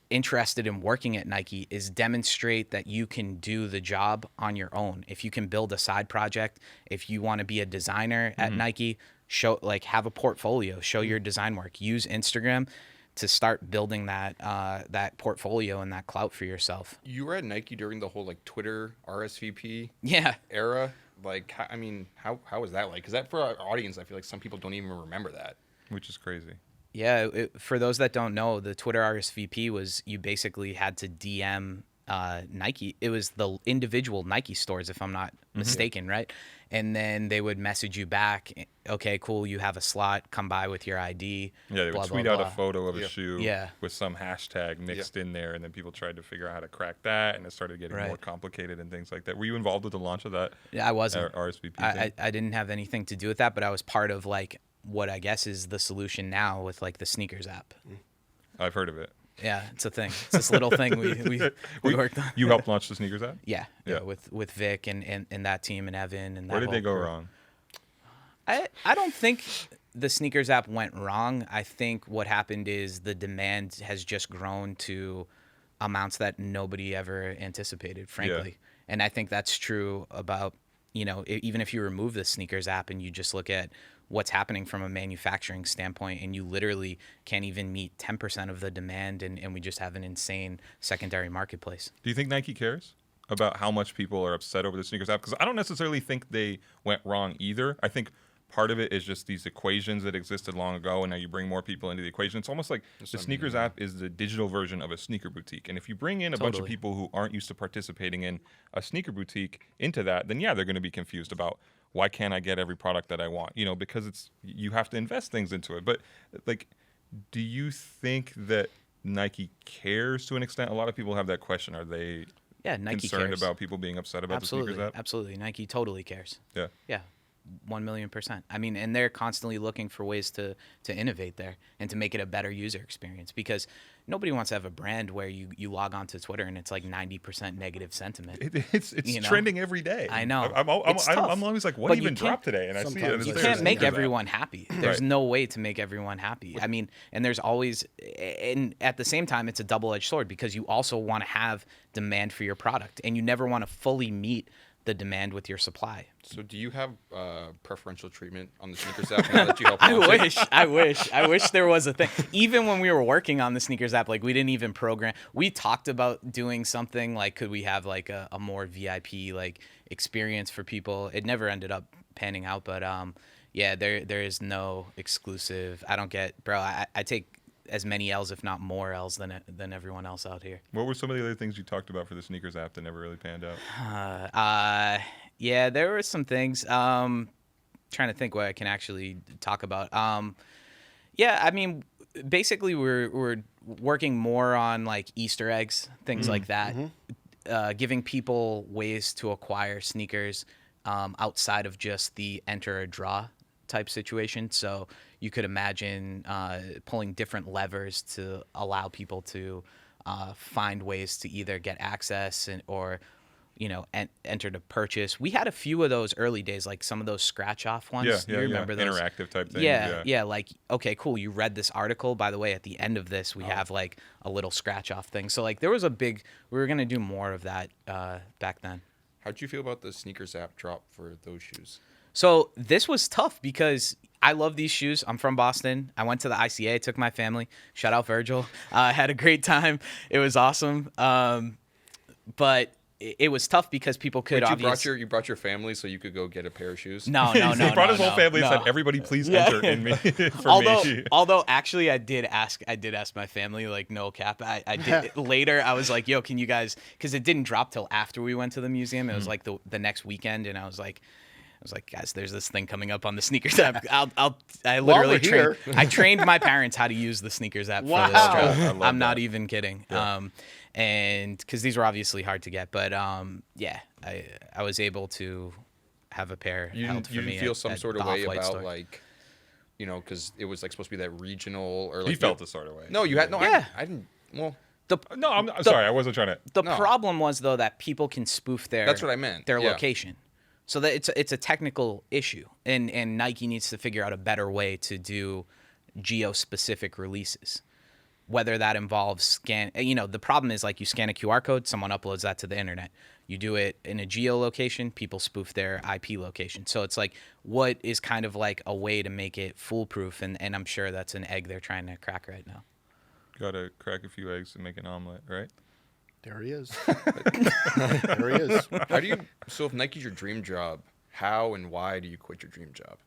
interested in working at Nike is demonstrate that you can do the job on your own. If you can build a side project, if you want to be a designer at Nike, have a portfolio, show your design work, use Instagram to start building that that portfolio and that clout for yourself. You were at Nike during the whole like Twitter RSVP Yeah. era. Like, how was that like? Because that for our audience, I feel like some people don't even remember that. Which is crazy. Yeah, for those that don't know, the Twitter RSVP was you basically had to DM Nike. It was the individual Nike stores, if I'm not mistaken, right? And then they would message you back, okay, cool, you have a slot, come by with your ID. Yeah, they blah, would blah, tweet out blah. a photo of a shoe Yeah. with some hashtag mixed in there, and then people tried to figure out how to crack that, and it started getting more Right. complicated and things like that. Were you involved with the launch of that? Yeah, I wasn't. RSVP I thing? didn't have anything to do with that, but I was part of like what I guess is the solution now with like the sneakers app. I've heard of it. Yeah, it's a thing. It's this little thing we worked on. You helped launch the sneakers app? Yeah, Yeah. with Vic and that team and Evan and that Where did whole they go crew. wrong? I don't think the sneakers app went wrong. I think what happened is the demand has just grown to amounts that nobody ever anticipated, frankly. And I think that's true about, even if you remove the sneakers app and you just look at what's happening from a manufacturing standpoint, and you literally can't even meet 10% of the demand, and we just have an insane secondary marketplace. Do you think Nike cares about how much people are upset over the sneakers app? Because I don't necessarily think they went wrong either. I think part of it is just these equations that existed long ago, and now you bring more people into the equation. It's almost like the sneakers app is the digital version of a sneaker boutique. And if you bring in a bunch of Totally. people who aren't used to participating in a sneaker boutique into that, then yeah, they're going to be confused about why can't I get every product that I want? Because you have to invest things into it. But like, do you think that Nike cares to an extent? A lot of people have that question. Are they Yeah, Nike concerned cares. about people being upset about Absolutely, the sneakers app? absolutely. Nike totally cares. Yeah. Yeah, 1,000,000%. I mean, and they're constantly looking for ways to innovate there and to make it a better user experience, because nobody wants to have a brand where you log on to Twitter and it's like 90% negative sentiment. It's trending every day. I know. I'm tough. always like, what But you even can't- dropped today? And I see it. sometimes and you it's You there. can't make Sneakers app. everyone happy. There's Right. no way to make everyone happy. I mean, and there's always, and at the same time, it's a double-edged sword, because you also want to have demand for your product, and you never want to fully meet the demand with your supply. So do you have preferential treatment on the sneakers app now that you help I launch it? I wish there was a thing. Even when we were working on the sneakers app, like we didn't even program. We talked about doing something like, could we have like a more VIP like experience for people? It never ended up panning out, but yeah, there is no exclusive. I don't get, bro. I take as many L's, if not more L's than everyone else out here. What were some of the other things you talked about for the sneakers app that never really panned out? Yeah, there were some things. Trying to think what I can actually talk about. Yeah, I mean, basically we're working more on like Easter eggs, things like that, giving people ways to acquire sneakers outside of just the enter or draw type situation. So you could imagine pulling different levers to allow people to find ways to either get access or enter to purchase. We had a few of those early days, like some of those scratch off ones. Yeah, you remember those? Interactive type things. Yeah, like, okay, cool, you read this article, by the way, at the end of this we have like a little scratch off thing. So like there was we were gonna do more of that back then. How'd you feel about the sneakers app drop for those shoes? So this was tough because I love these shoes. I'm from Boston. I went to the ICA, took my family. Shout out Virgil. Had a great time. It was awesome. But it was tough because people could obviously. You brought your family so you could go get a pair of shoes? No. He brought his whole family and no. said, "Everybody, please enter in me for although, me." although actually, I did ask my family, like, no cap. I did later. I was like, "Yo, can you guys?" Because it didn't drop till after we went to the museum. It was like the next weekend, and I was like, guys, there's this thing coming up on the sneakers app. I literally we're I trained my parents how to use the sneakers app Wow. for this I trip. love I'm not that. even kidding. And because these were obviously hard to get, but yeah, I was able to have a pair You held for didn't me feel at- some at sort of the way Off-White about store. like, because it was like supposed to be that regional or like He felt the sort of way. No, you had no. Yeah. I didn't. Well, No, I'm sorry. I wasn't trying to. The No. problem was though that people can spoof That's what I meant, their yeah. location, so that it's a technical issue, and Nike needs to figure out a better way to do geo-specific releases. Whether that involves scan, the problem is like you scan a QR code, someone uploads that to the internet. You do it in a geolocation, people spoof their IP location. So it's like, what is kind of like a way to make it foolproof? And I'm sure that's an egg they're trying to crack right now. Gotta crack a few eggs and make an omelet, right? There he is. There he is. how do you? So if Nike's your dream job, how and why do you quit your dream job?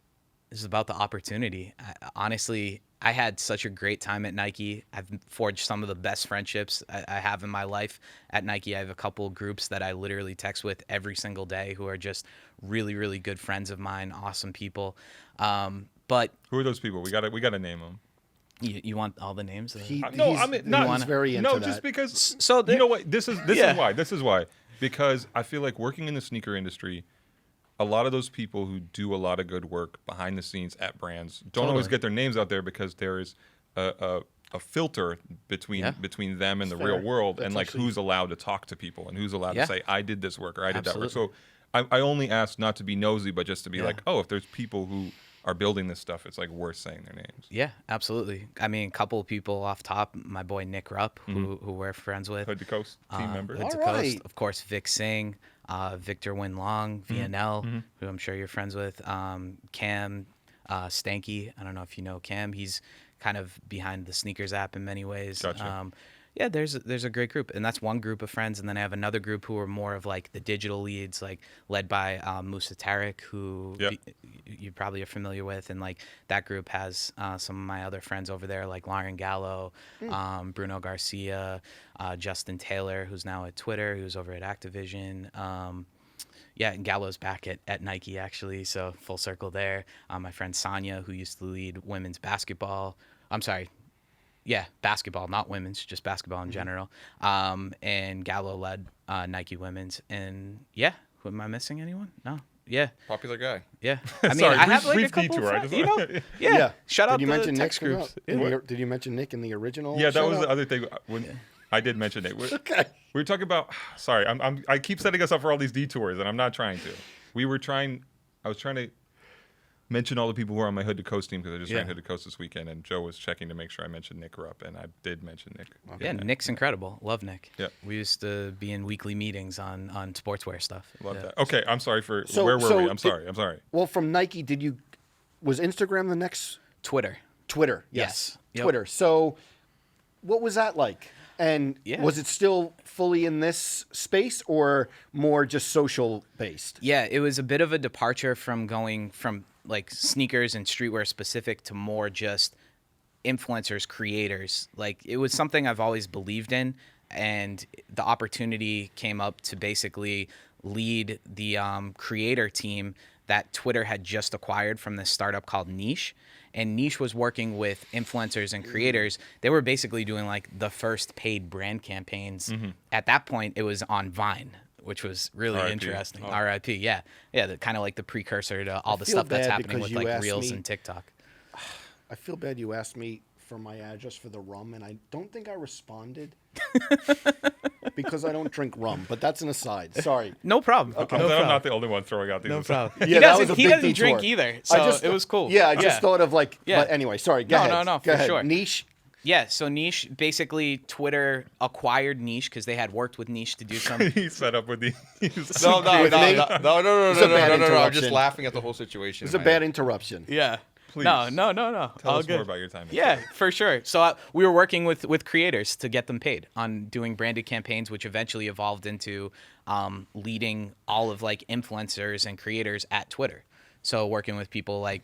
It's about the opportunity. Honestly, I had such a great time at Nike. I've forged some of the best friendships I have in my life at Nike. I have a couple groups that I literally text with every single day who are just really, really good friends of mine, awesome people. But Who are those people? We gotta name them. you want all the names? No, I mean not. he's very into No, that. just because. So You know what? This is Yeah. why. This is why. Because I feel like working in the sneaker industry, a lot of those people who do a lot of good work behind the scenes at brands don't always Totally. get their names out there because there is a filter between them and the real world, and like who's allowed to talk to people and who's allowed to say I did this work or I did that work. So I only ask not to be nosy, but just to be like, oh, if there's people who are building this stuff, it's like worth saying their names. Yeah, absolutely. I mean, a couple of people off top. My boy Nick Rupp, who we're friends with. Hood to Coast team member. Hood to All Coast. right. Of course, Vic Singh, Victor Win Long, VNL, who I'm sure you're friends with. Cam Stanky. I don't know if you know Cam. He's kind of behind the sneakers app in many ways. Gotcha. Yeah, there's a great group, and that's one group of friends, and then I have another group who are more of like the digital leads, like led by Musa Tarek, who you probably are familiar with, and like that group has some of my other friends over there, like Lauren Gallo, Bruno Garcia, Justin Taylor, who's now at Twitter, who's over at Activision. Yeah, and Gallo's back at Nike, actually, so full circle there. My friend Sonia, who used to lead women's basketball. I'm sorry. Yeah, basketball, not women's, just basketball in general. And Gallo led Nike women's. And yeah, who am I missing? Anyone? No. Yeah. Popular guy. Yeah. I mean, Sorry, I have like brief a couple detour. of friends, you know? Yeah. Shout out Did you to mention text Nick groups. Did you mention Nick in the original? Yeah, that was shout-out? the other thing. When I did mention it. Okay. We were talking about. Sorry, I keep setting us up for all these detours, and I'm not trying to. I was trying to mention all the people who are on my Hood to Coast team because I just ran Hood to Coast this weekend, and Joe was checking to make sure I mentioned Nick Rupp, and I did mention Nick. Yeah, Nick's incredible. Love Nick. Yeah. We used to be in weekly meetings on sportswear stuff. Love Yeah. that. Okay, I'm sorry for So- where were so we? I'm sorry. Well, from Nike, was Instagram the next Twitter. Twitter? Yes. Yep. Twitter. So, what was that like? And Yeah. was it still fully in this space or more just social based? Yeah, it was a bit of a departure from going from like sneakers and streetwear specific to more just influencers, creators. Like it was something I've always believed in, and the opportunity came up to basically lead the creator team that Twitter had just acquired from this startup called Niche. And Niche was working with influencers and creators. They were basically doing like the first paid brand campaigns. At that point, it was on Vine, which was really RIP. interesting. RIP, yeah. Yeah, kind of like the precursor to all the feel stuff that's bad happening because with you like asked Reels me- and TikTok. I feel bad you asked me for my address for the rum, and I don't think I responded because I don't drink rum. But that's an aside. Sorry. No problem. I'm glad I'm not the only one throwing out these. No problem. Yeah, he that doesn't, was a he big doesn't drink detour. either, so it was cool. Yeah, I just thought of like. Yeah. But anyway, sorry. Go No, ahead. no, Go for ahead. sure. Niche. Yeah, so Niche, basically Twitter acquired Niche because they had worked with Niche to do some. He set up with the. No. a bad I'm just interruption. laughing at the whole situation. It's a bad interruption. Yeah. Please. No. Tell All us good. more about your time. Yeah, for sure. So we were working with creators to get them paid on doing branded campaigns, which eventually evolved into leading all of like influencers and creators at Twitter. So working with people like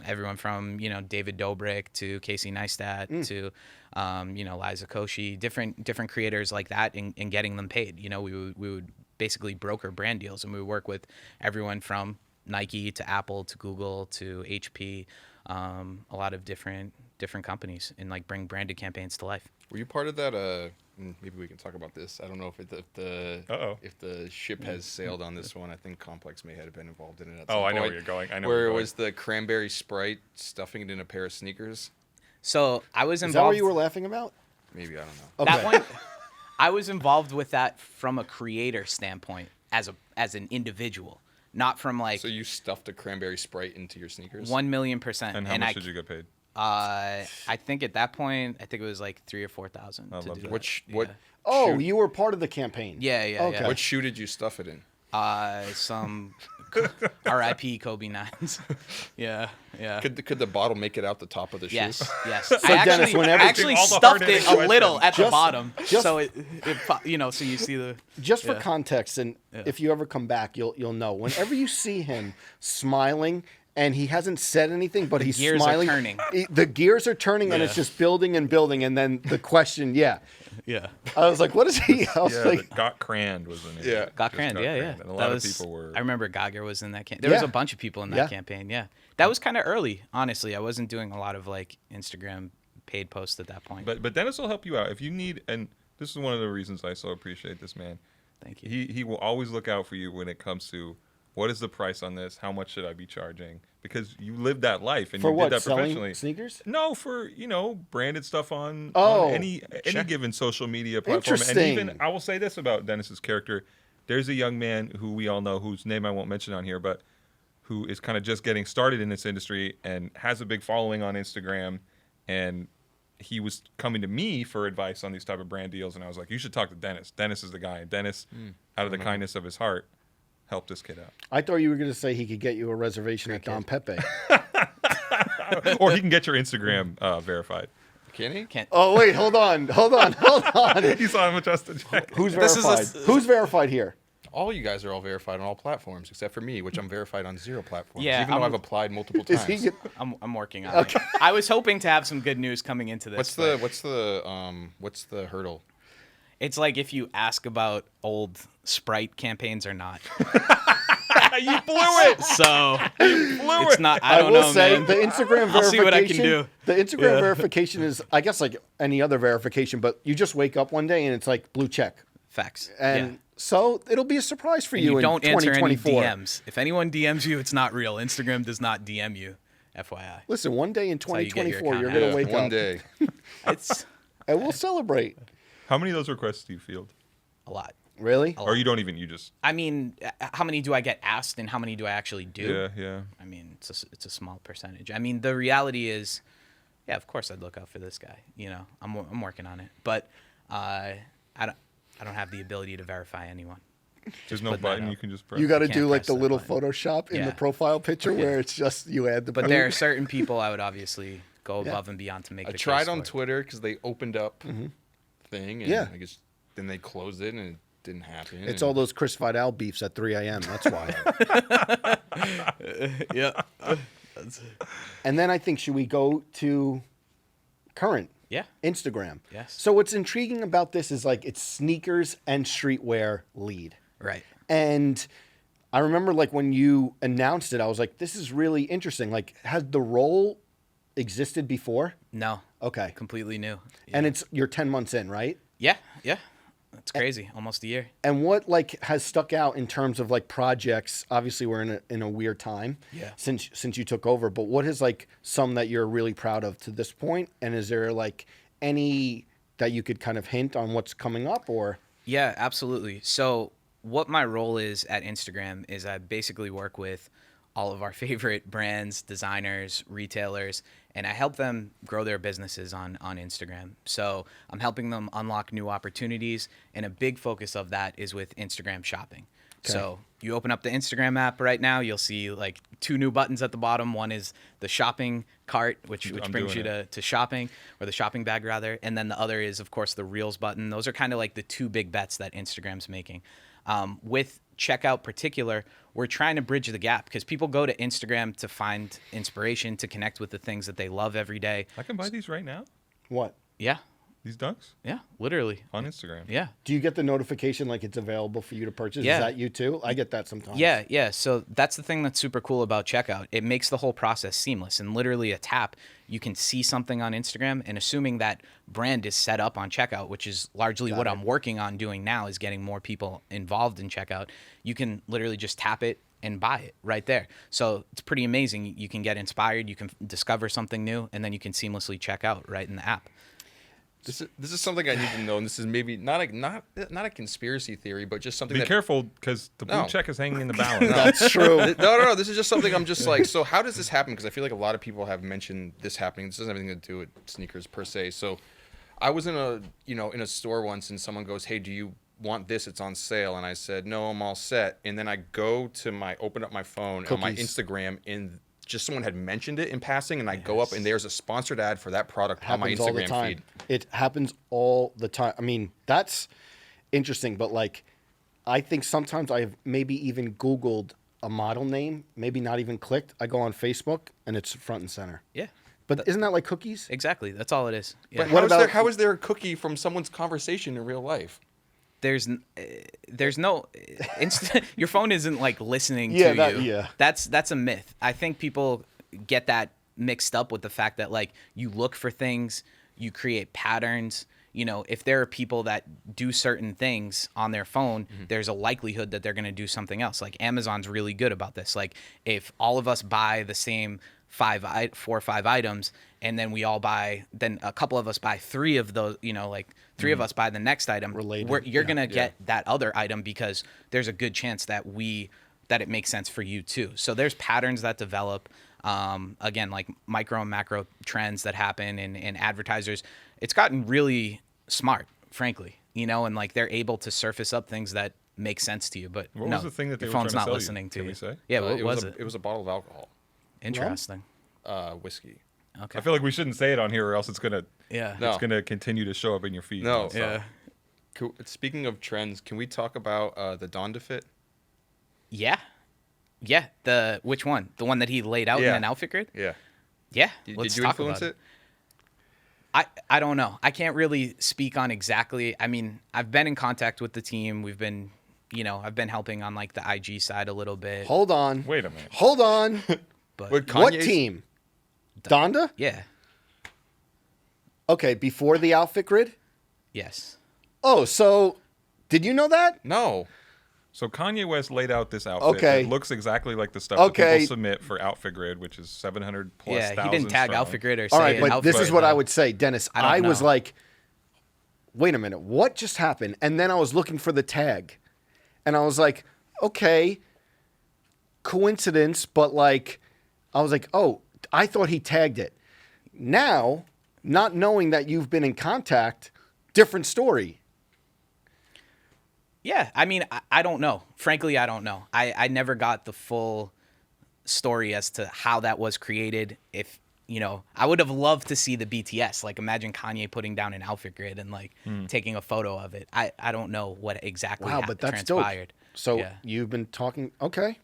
everyone from David Dobrik to Casey Neistat to Liza Koshy, different creators like that, and getting them paid. We would basically broker brand deals, and we would work with everyone from Nike to Apple to Google to HP, a lot of different companies, and like bring branded campaigns to life. Were you part of that? Maybe we can talk about this. I don't know if the ship has sailed on this one. I think Complex may have been involved in it. At some I know point, where you're going. I know where where it you're was the cranberry Sprite stuffing it in a pair of sneakers. So I was Is that what involved. you were laughing about? Maybe I don't know. Okay. That one, I was involved with that from a creator standpoint, as an individual, not from like So you stuffed a cranberry Sprite into your sneakers? 1,000,000%. And how much did you get paid? I think at that point, it was like 3,000 or 4,000 to love do that. that. What? Oh, shoe- you were part of the campaign. Yeah. Okay. What shoe did you stuff it in? Some RIP Kobe 9s. Yeah. Could the bottle make it out the top of the shoe? Yes. Dennis, whenever- I actually All the stuffed hard-hitting it a little at the Just- bottom, just- so so you see the. Just for Yeah. context, and if you ever come back, you'll know. Whenever you see him smiling and he hasn't said anything, but he's gears are smiling. turning. The gears are turning, and it's just building and building. And then the question, Yeah. I was like, what is he? I was Yeah, like, Got Crand was the name. Yeah. Just Got Crand, yeah. And a That lot was, of people were. I remember Geiger was in that campaign. There was Yeah. a bunch of people in that Yeah. campaign, yeah. That was kind of early, honestly. I wasn't doing a lot of like Instagram paid posts at that point. But Dennis will help you out if you need. And this is one of the reasons I so appreciate this man. Thank you. He will always look out for you when it comes to what is the price on this? How much should I be charging? Because you lived that life and for you what? did that Selling professionally. sneakers? No, for branded stuff on Oh, any sure. given social media platform. Interesting. And even I will say this about Dennis's character: there's a young man who we all know, whose name I won't mention on here, but who is kind of just getting started in this industry and has a big following on Instagram. And he was coming to me for advice on these type of brand deals, and I was like, "You should talk to Dennis. Dennis is the guy." And Dennis, out of the kindness of his heart, helped this kid out. I thought you were going to say he could get you a reservation at Don Pepe. Or he can get your Instagram verified. Can he? Can't. Oh, wait, hold on. You saw him adjust the check. Who's This is verified? Who's verified here? All you guys are all verified on all platforms except for me, which I'm verified on 0 platforms. Yeah, even though I've applied multiple Is times. he? I'm working on it. I was hoping to have some good news coming into this. What's but the hurdle? It's like if you ask about old Sprite campaigns or not. You blew it. So it's not. I don't will know, say man. the Instagram verification. I'll see what I can do. The Instagram verification is, I guess, like any other verification, but you just wake up one day and it's like blue check, Facts. and yeah. so it'll be a surprise for And you you in don't answer any 2024. DMs. If anyone DMs you, it's not real. Instagram does not DM you. FYI. Listen, one day in how you get your 2024, you're account gonna wake one up day. It's and we'll celebrate. How many of those requests do you field? a lot. Really? Or you don't even, you just. I mean, how many do I get asked and how many do I actually do? Yeah, yeah. I mean, it's a small percentage. I mean, the reality is, yeah, of course I'd look out for this guy. You know, I'm working on it, but I don't have the ability to verify anyone. There's no put that button up. you can just press. You got to can't do like press the that little button. Photoshop in the Yeah. profile picture where it's just you add the. But there are certain people I would obviously go Yeah. above and beyond to make. I the tried case on for it. Twitter because they opened up thing, and Yeah. I guess then they closed it and it didn't happen. It's and all those Chris Vidal beefs at 3 a.m. That's why. Yeah. And then I think, should we go to current Yeah. Instagram? Yes. So what's intriguing about this is like it's sneakers and streetwear lead. Right. And I remember like when you announced it, I was like, this is really interesting. Like, has the role existed before? No. Okay. Completely new. And you're 10 months in, right? Yeah. Yeah. That's crazy. Almost a year. And what like has stuck out in terms of like projects? Obviously, we're in a weird time. Yeah. Since you took over, but what is like some that you're really proud of to this point? And is there like any that you could kind of hint on what's coming up or? Yeah, absolutely. So what my role is at Instagram is I basically work with all of our favorite brands, designers, retailers, and I help them grow their businesses on Instagram. So I'm helping them unlock new opportunities, and a big focus of that is with Instagram shopping. Okay. So you open up the Instagram app right now, you'll see like 2 new buttons at the bottom. One is the shopping cart, which I'm brings you doing to shopping, or the shopping bag rather. And then the other is, of course, the Reels button. Those are kind of like the 2 big bets that Instagram's making. With checkout particular, we're trying to bridge the gap because people go to Instagram to find inspiration, to connect with the things that they love every day. I can buy these right now. What? Yeah. These dunks Yeah. Literally. on Instagram. Yeah. Do you get the notification like it's available for you to purchase? Yeah. Is that you too? I get that sometimes. Yeah, yeah. So that's the thing that's super cool about checkout. It makes the whole process seamless. And literally a tap, you can see something on Instagram, and assuming that brand is set up on checkout, which is largely what I'm working on doing now, is getting more people involved in checkout, you can literally just tap it and buy it right there. So it's pretty amazing. You can get inspired, you can discover something new, and then you can seamlessly check out right in the app. This is something I need to know, and this is maybe not a conspiracy theory, but just something Be that careful because the blue No. check is hanging in the balance. That's true. No. This is just something I'm just like. So how does this happen? Because I feel like a lot of people have mentioned this happening. This doesn't have anything to do with sneakers per se. So I was in a store once, and someone goes, "Hey, do you want this? It's on sale." And I said, "No, I'm all set." And then I open up my phone on my Cookies. Instagram, and just someone had mentioned it in passing, and I go up, and there's a sponsored ad for that product on my Happens all the Instagram time. feed. It happens all the time. I mean, that's interesting, but like, I think sometimes I've maybe even Googled a model name, maybe not even clicked. I go on Facebook and it's front and center. Yeah. But isn't that like cookies? Exactly. That's all it is. Yeah. But how is there a cookie from someone's conversation in real life? There's no your phone isn't like listening Yeah, to you. yeah. That's a myth. I think people get that mixed up with the fact that like you look for things, you create patterns. You know, if there are people that do certain things on their phone, there's a likelihood that they're going to do something else. Like Amazon's really good about this. Like if all of us buy the same 4 or 5 items, and then then a couple of us buy 3 of those, you know, like 3 of us buy the next item, you're going to get that other item because there's a good chance that it makes sense for you too. So there's patterns that develop, again, like micro and macro trends that happen in advertisers. It's gotten really smart, frankly, you know, and like they're able to surface up things that make sense to you. But What was the thing that they your were phone's trying to not sell you? listening to Can you. we say? Yeah, what was it? It was a bottle of alcohol, Interesting. whiskey. Okay. I feel like we shouldn't say it on here, or else it's gonna No. it's gonna continue to show up in your feed. No. Yeah. Speaking of trends, can we talk about the Donda fit? Yeah. Which one? The one that he laid out in an outfit grid? Yeah. Yeah. Did let's you talk influence about it? I don't know. I can't really speak on exactly. I mean, I've been in contact with the team. We've been, you know, I've been helping on like the IG side a little bit. Hold on. Wait a minute. Hold on. But What What Kanye's- team? Donda? yeah. Okay, before the outfit grid? Yes. Oh, so did you know that? No. So Kanye West laid out this outfit. Okay. That looks exactly like the stuff that Okay. people submit for Outfit Grid, which is 700 plus Yeah. He thousand didn't tag strong. outfit grid or All say right, an but outfit this is grid, what I though. would say, Dennis. I don't I was know. like, wait a minute, what just happened? And then I was looking for the tag. And I was like, okay, coincidence, but like, I was like, oh, I thought he tagged it. Now, not knowing that you've been in contact, different story. Yeah, I mean, I don't know. Frankly, I don't know. I never got the full story as to how that was created. If, you know, I would have loved to see the BTS. Like, imagine Kanye putting down an outfit grid and, like, taking a photo of it. I don't know what exactly Wow, but that's dope. transpired. So yeah. you've been talking, okay.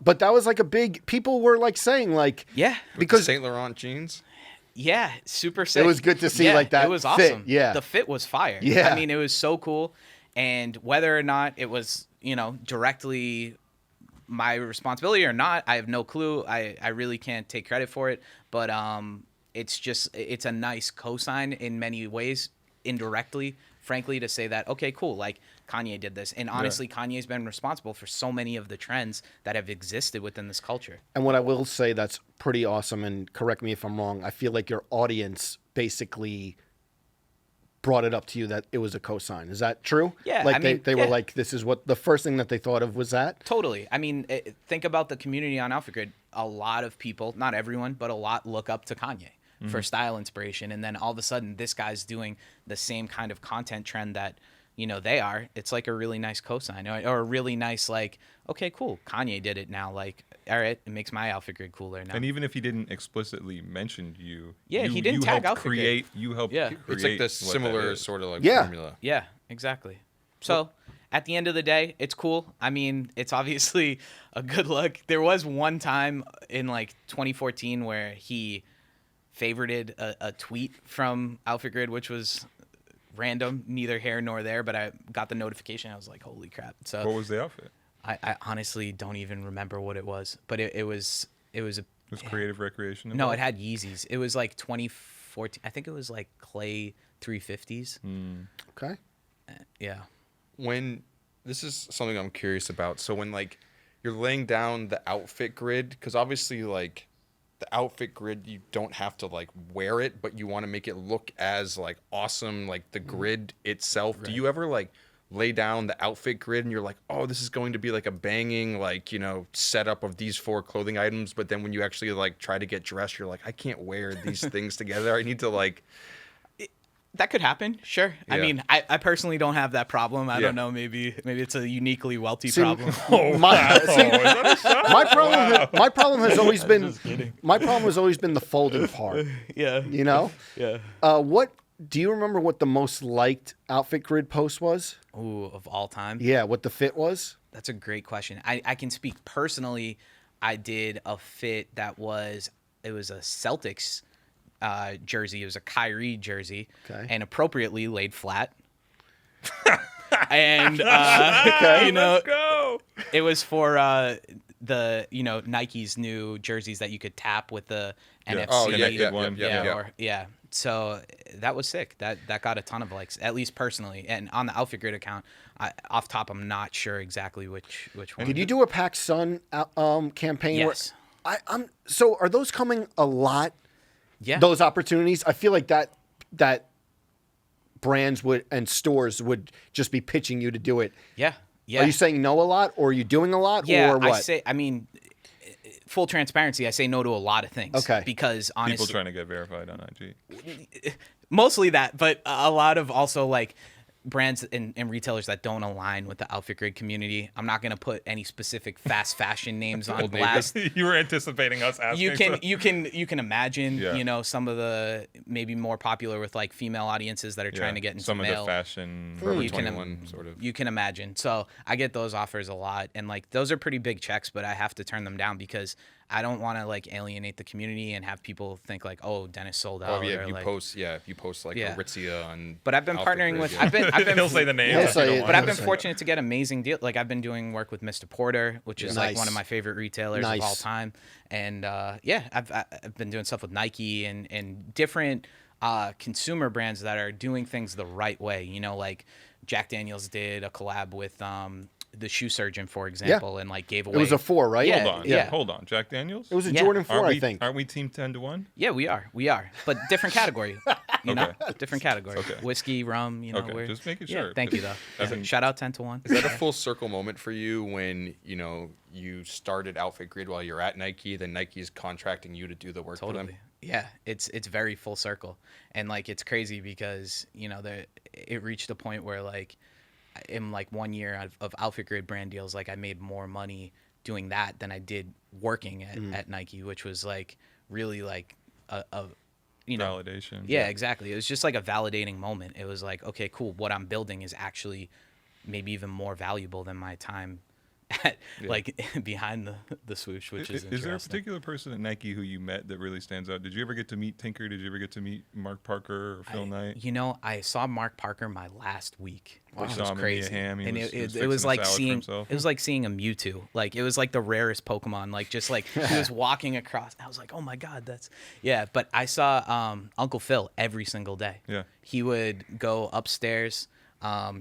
But that was like a big, people were like saying like, Yeah. because Saint Laurent jeans. Yeah, super sick. was good to see, like, that It was fit, awesome. yeah. The fit was fire. Yeah. I mean, it was so cool. And whether or not it was, you know, directly my responsibility or not, I have no clue. I really can't take credit for it. But it's a nice cosign in many ways, indirectly, frankly, to say that, okay, cool, like Kanye did this. And honestly, Kanye's been responsible for so many of the trends that have existed within this culture. and what I will say that's pretty awesome, and correct me if I'm wrong, I feel like your audience basically brought it up to you that it was a cosign. Is that true? Yeah, Like I mean, they were yeah. like, this is what the first thing that they thought of was that? Totally. I mean, think about the community on Outfit Grid. A lot of people, not everyone, but a lot look up to Kanye for style inspiration. And then all of a sudden, this guy's doing the same kind of content trend that, you know, they are. It's like a really nice cosign or a really nice, like, okay, cool. Kanye did it now. Like, all right, it makes my Outfit Grid cooler now. And even if he didn't explicitly mention you, Yeah, you, he didn't you tag helped Outfit Grid. create. You helped. Yeah. create It's like the what that similar is. sort of like Yeah. formula. Yeah, exactly. So at the end of the day, it's cool. I mean, it's obviously a good look. There was one time in like 2014 where he favorited a tweet from Outfit Grid, which was random, neither here nor there, but I got the notification. I was like, holy crap. So What was the outfit? I honestly don't even remember what it was, but it was a, Was creative recreation? no, involved? it had Yeezys. It was like 2014. I think it was like Clay 350s. Okay. Yeah. When this is something I'm curious about. So when like you're laying down the outfit grid, because obviously like the outfit grid, you don't have to like wear it, but you want to make it look as like awesome, like the grid itself. Do you ever like lay down the outfit grid and you're like, oh, this is going to be like a banging, like, you know, setup of these 4 clothing items, but then when you actually like try to get dressed, you're like, I can't wear these things together. I need to like That could happen, sure. I Yeah. mean, I personally don't have that problem. I Yeah. don't know. Maybe it's a uniquely wealthy See, problem. my problem has always been my problem has always been the folding part. Yeah. You know, Yeah. what do you remember? What the most liked outfit grid post was? Ooh, of all time. Yeah, what the fit was. That's a great question. I can speak personally. I did a fit that was a Celtics jersey. It was a Kyrie jersey, and appropriately laid flat. And Let's go. it was for the Nike's new jerseys that you could tap with the NFC. Oh, yeah. So that was sick. That got a ton of likes, at least personally. And on the Outfit Grid account, off top, I'm not sure exactly which one. Did you do a Pac Sun campaign? Yes. So are those coming a lot? Yeah. Those opportunities? I feel like that brands would and stores would just be pitching you to do it. Yeah. Yeah. Are you saying no a lot, or are you doing a lot, Yeah, or what? Full transparency, I say no to a lot of things. Okay. Because honestly, People trying to get verified on IG. mostly that, but a lot of also like brands and retailers that don't align with the Outfit Grid community. I'm not going to put any specific fast fashion names on blast. You were anticipating us asking. You can imagine, some of the maybe more popular with like female audiences that are trying to get into some male. of the fashion. Forever You can 21 sort of. You can imagine. So I get those offers a lot, and like those are pretty big checks, but I have to turn them down because I don't want to like alienate the community and have people think like, oh, Dennis sold out. Oh yeah, or, if you like, post like Aritzia on. But I've been Outfit partnering Grid, with. yeah. I've been. He'll say the name. He'll say it. But I've been Nice. fortunate to get amazing deals. Like I've been doing work with Mr. Porter, which is like Nice. one of my favorite retailers Nice. of all time. And I've been doing stuff with Nike and different consumer brands that are doing things the right way. Like Jack Daniel's did a collab with the Shoe Surgeon, for example, and like gave away. It was a 4, right? Yeah. Hold on. Jack Daniels. It was a Yeah. Jordan 4, Aren't I think. Aren't we team 10-1? Yeah, we are, but different category. Different category. Okay. Whiskey, rum. Okay, we're just making Yeah, sure. thank you though. Yeah. Shout out 10-1. Is that a full circle moment for you when you started Outfit Grid while you're at Nike, then Nike's contracting you to do the work for them? Totally. Yeah, it's very full circle, and like it's crazy because it reached a point where like in like 1 year of Outfit Grid brand deals, like I made more money doing that than I did working at Nike, which was like really like a Validation. Yeah, exactly. It was just like a validating moment. It was like, okay, cool. What I'm building is actually maybe even more valuable than my time at like behind the swoosh, which is interesting. Is there a particular person at Nike who you met that really stands out? Did you ever get to meet Tinker? Did you ever get to meet Mark Parker or Phil Knight? I saw Mark Parker my last week, which Saw was him eat a crazy. ham. He And was it fixing was a like salad for seeing himself. it was like seeing a Mewtwo. Like it was like the rarest Pokemon. Like just like he was walking across. I was like, oh my god, that's But I saw Uncle Phil every single day. Yeah. He would go upstairs.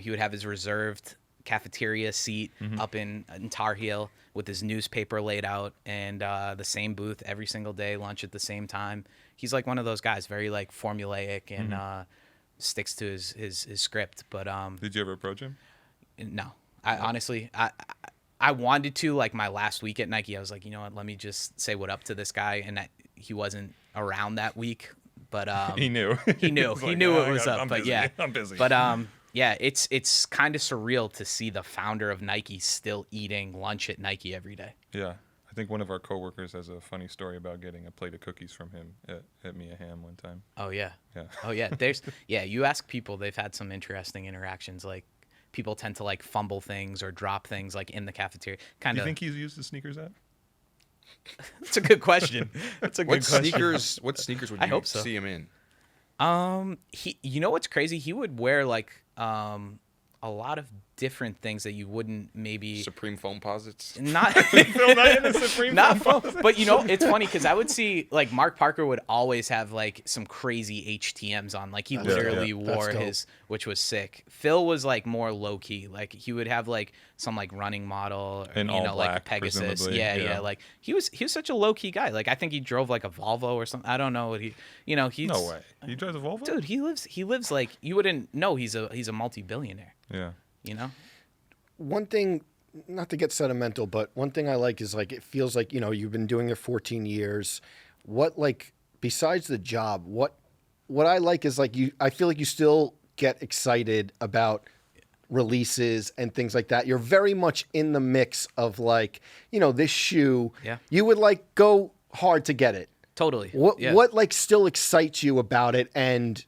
He would have his reserved cafeteria seat up in Tar Heel with his newspaper laid out and the same booth every single day, lunch at the same time. He's like one of those guys, very like formulaic and sticks to his script. But Did you ever approach him? no, I honestly I wanted to. Like my last week at Nike, I was like, you know what, let me just say what up to this guy, and that he wasn't around that week, but He knew. he knew He's like, knew "Yeah, it was up. I'm But busy. yeah, I'm busy. But yeah, it's kind of surreal to see the founder of Nike still eating lunch at Nike every day. Yeah. I think one of our coworkers has a funny story about getting a plate of cookies from him at Mia Hamm one time. Oh yeah. Yeah. Oh yeah. You ask people, they've had some interesting interactions. Like people tend to like fumble things or drop things like in the cafeteria. Do you think he's used the sneakers app? It's a good question. That's a good question. What sneakers would I you hope so. see him in? You know what's crazy? He would wear like a lot of different things that you wouldn't maybe Supreme foam posits. not Phil Knight in the Supreme not foam fun. But it's funny because I would see like Mark Parker would always have like some crazy HTMs on. Like he literally wore That's dope. his, which was sick. Phil was like more low key. Like he would have like some like running model, or, And all like black, Pegasus. presumably. Yeah, Yeah. Like he was such a low key guy. Like I think he drove like a Volvo or something. I don't know what he's No way. He drives a Volvo? Dude, he lives like you wouldn't know he's a multi-billionaire. Yeah. One thing, not to get sentimental, but one thing I like is like it feels like you've been doing it 14 years. What like besides the job, what I like is like I feel like you still get excited about releases and things like that. You're very much in the mix of like this shoe. Yeah. You would like go hard to get it. Totally. What Yeah. what like still excites you about it, and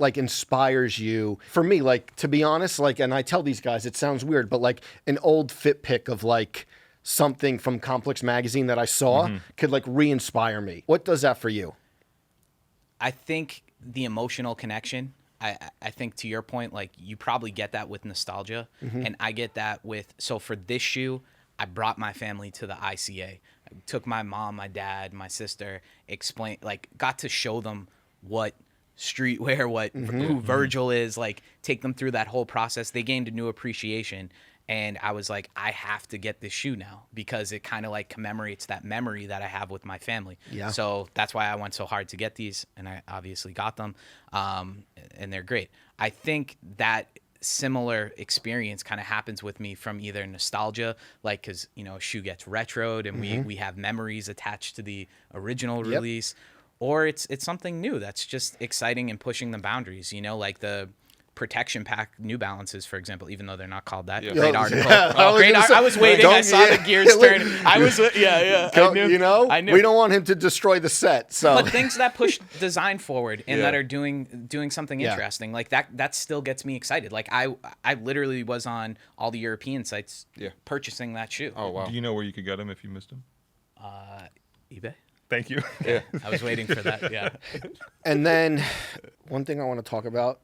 like inspires you? For me, like, to be honest, like, and I tell these guys, it sounds weird, but like an old fit pic of like something from Complex magazine that I saw could like re-inspire me. What does that for you? I think the emotional connection. I think to your point, like you probably get that with nostalgia, and I get that with. So for this shoe, I brought my family to the ICA. I took my mom, my dad, my sister, got to show them what streetwear, who Virgil is, like take them through that whole process. They gained a new appreciation. And I was like, I have to get this shoe now because it kind of like commemorates that memory that I have with my family. Yeah. So that's why I went so hard to get these, and I obviously got them, and they're great. I think that similar experience kind of happens with me from either nostalgia, like because a shoe gets retroed and we have memories attached to the original release, or it's something new that's just exciting and pushing the boundaries. Like the protection pack New Balances, for example, even though they're not called that. Yeah. Great article. Yeah, I was waiting. I saw the gears turn. I was I knew. I knew. We don't want him to destroy the set. So, but things that push design forward and that are doing something interesting like that still gets me excited. Like I literally was on all the European sites purchasing that shoe. Oh wow. Do you know where you could get them if you missed them? eBay. Thank you. Yeah. I was waiting for that. Yeah. and then one thing I want to talk about.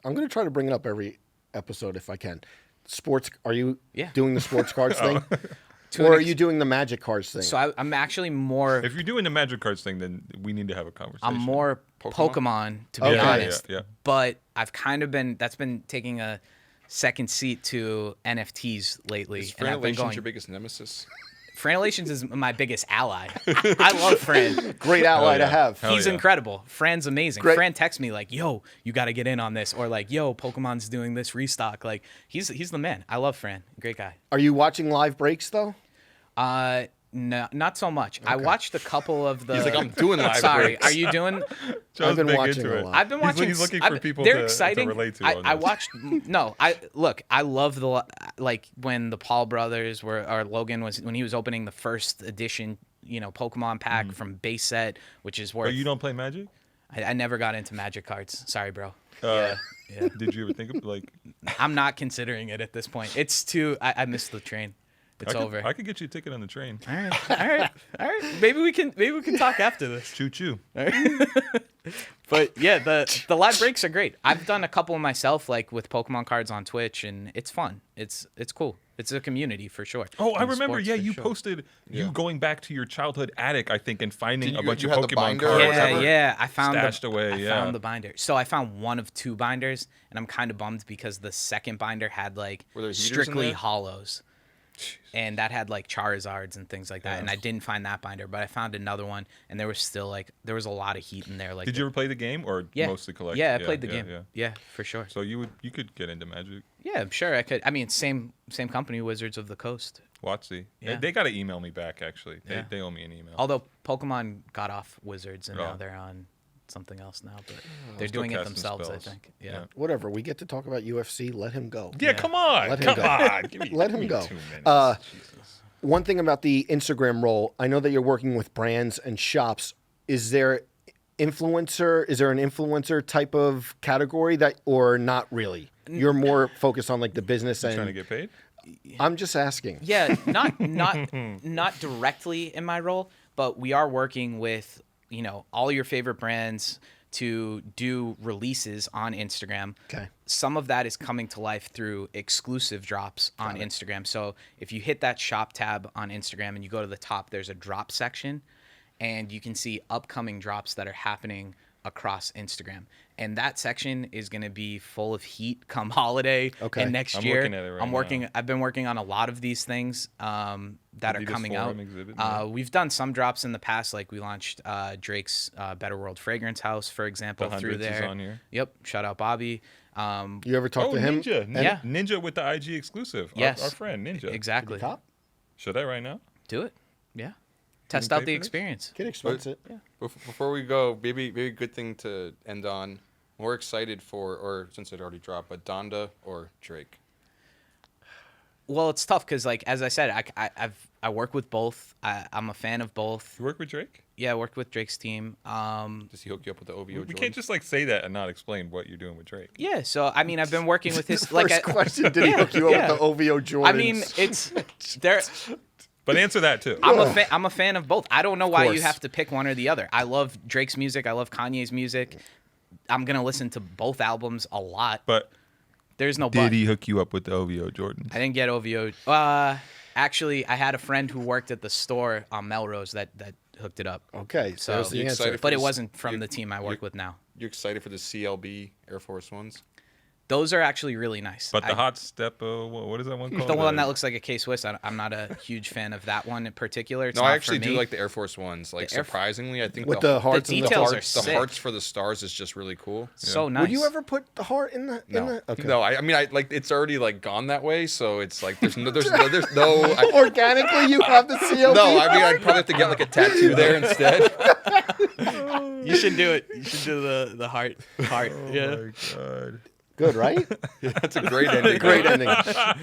I'm going to try to bring it up every episode if I can. Sports. Are you doing the sports cards thing? Or are you doing the Magic cards thing? So I'm actually more. If you're doing the Magic cards thing, then we need to have a conversation. I'm more Pokemon to be honest. Yeah. But I've kind of that's been taking a second seat to NFTs lately. Is Fran Relations your biggest nemesis? Fran Relations is my biggest ally. I love Fran. Great ally to have. He's incredible. Fran's amazing. Fran texts me like, "Yo, you got to get in on this," or like, "Yo, Pokemon's doing this restock." Like, he's the man. I love Fran. Great guy. Are you watching live breaks though? No, not so much. Okay. I watched a couple of the. He's like, I'm doing live Sorry, breaks. are you doing? I've been watching a lot. I've been watching. He's looking for people they're to exciting. relate to. I watched. No, I love like when the Paul brothers or Logan when he was opening the first edition, Pokemon pack from base set, which is worth. But you don't play Magic? I never got into Magic cards. Sorry, bro. Yeah. Did you ever think of like? I'm not considering it at this point. It's too. I missed the train. It's over. I could get you a ticket on the train. All right. Maybe we can talk after this. Choo choo. All right. But yeah, the live breaks are great. I've done a couple myself, like with Pokemon cards on Twitch, and it's fun. It's cool. It's a community for sure. Oh, I In remember. sports, Yeah, for you sure. posted you going back to your childhood attic, I think, and finding a bunch you of had the Pokemon binder or cards. whatever? Yeah. I found Stashed away, I found the binder. So I found one of two binders, and I'm kind of bummed because the second binder had like Were there heaters in strictly there? hollows. And that had like Charizards and things like that, and I didn't find that binder, but I found another one, and there was still there was a lot of heat in there. Like, Did you ever play the game or mostly collect? Yeah, I played the game. Yeah, for sure. So you could get into Magic. Yeah, I'm sure I could. I mean, same company, Wizards of the Coast. WotC. Yeah. They got to email me back. Actually, Yeah. they owe me an email. Although Pokemon got off Wizards, and Oh. now they're on something else now, but they're Still doing it casting themselves, spells. I think. Yeah. Whatever. We get to talk about UFC. Let him go. Yeah, come on, Let him come go. on. Give me, Let give him me go. 2 minutes. Jesus. One thing about the Instagram role, I know that you're working with brands and shops. Is there an influencer type of category or not really? You're more focused on like the business Trying to and get paid? I'm just asking. Yeah, not directly in my role, but we are working with all your favorite brands to do releases on Instagram. Okay. Some of that is coming to life through exclusive drops on Instagram. So if you hit that shop tab on Instagram and you go to the top, there's a drop section, and you can see upcoming drops that are happening across Instagram. And that section is going to be full of heat come holiday and next I'm year. looking at it right now. I've been working on a lot of these things that are Adidas coming Forum out. exhibit, yeah. We've done some drops in the past, like we launched Drake's Better World Fragrance House, for example, The through Hundreds is there. on here. Yep. Shout out Bobby. You ever talk to him? Ninja. Yeah. Ninja with the IG exclusive. Yes. Our friend, Ninja. Exactly. Top? Should I right now? Do it. Yeah. Test pay out for the this? experience. Kid expensive. Before we go, maybe a good thing to end on. We're excited for, or since it already dropped, but Donda or Drake. Well, it's tough because, like, as I said, I work with both. I'm a fan of both. You work with Drake? Yeah, I worked with Drake's team. Does he hook you up with the OVO? We can't just like say that and not explain what you're doing with Drake. Yeah, so I mean, I've been working with his First question, did he hook you up with the OVO Jordans? I mean, it's there. But answer that too. I'm a fan of both. I don't know why you course. have to pick one or the other. I love Drake's music. I love Kanye's music. I'm gonna listen to both albums a lot. But There's no did but. he hook you up with the OVO Jordans? I didn't get OVO. Actually, I had a friend who worked at the store on Melrose that hooked it up. Okay, so there's the You answer. excited for But it this- wasn't from the team I work with now. You excited for the CLB Air Force Ones? Those are actually really nice. But the Hot Step, what is that one called? the one that looks like a K-Swiss, I'm not a huge fan of that one in particular. It's No, not I actually for do me. like the Air Force Ones. Like, The Air- surprisingly, I think With the hearts The and the details are hearts. the sick. hearts for the stars is just really cool. So nice. Would you ever put the heart in the? No, Okay. no. I mean, I like it's already like gone that way, so it's like there's no. Organically, you have the CLB. No, I mean, I'd probably have to get like a tattoo there instead. You should do it. You should do the heart. Oh Yeah. my God. Good, right? That's a great ending. Great ending.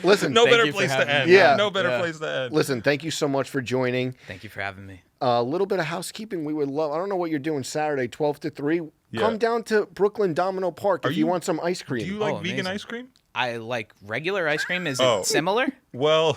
Listen, No Thank better you for place to having end. me. Yeah. No better Yeah. place to end. listen. Thank you so much for joining. Thank you for having me. A little bit of housekeeping. We would love. I don't know what you're doing Saturday, 12 to 3. Yeah. Come down to Brooklyn Domino Park if you you- want some ice cream. Do you like Oh, vegan amazing. ice cream? I like regular ice cream. Is Oh. it similar? Well,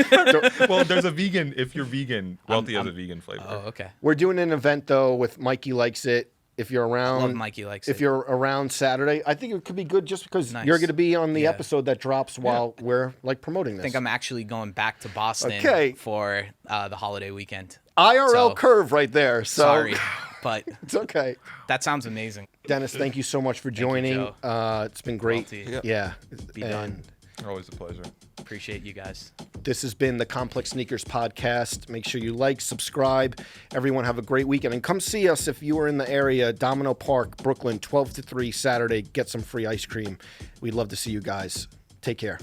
there's a vegan. If you're vegan, Wealthy has a vegan flavor. Oh, okay. We're doing an event though with Mikey Likes It. If you're around, Love Mikey Likes if It. you're around Saturday, I think it could be good just because Nice. you're going to be on the Yeah. episode that drops while we're like promoting this. I think I'm actually going back to Boston Okay. for the holiday weekend. IRL so- curve right there. So Sorry, but it's okay. that sounds amazing. Dennis, thank you so much for joining. Joe. It's been great. Wealthy. Yeah. Be And done. Always a pleasure. Appreciate you guys. this has been the Complex Sneakers Podcast. Make sure you like, subscribe. Everyone have a great weekend. And come see us if you are in the area. Domino Park, Brooklyn, 12 to 3 Saturday. Get some free ice cream. We'd love to see you guys. Take care.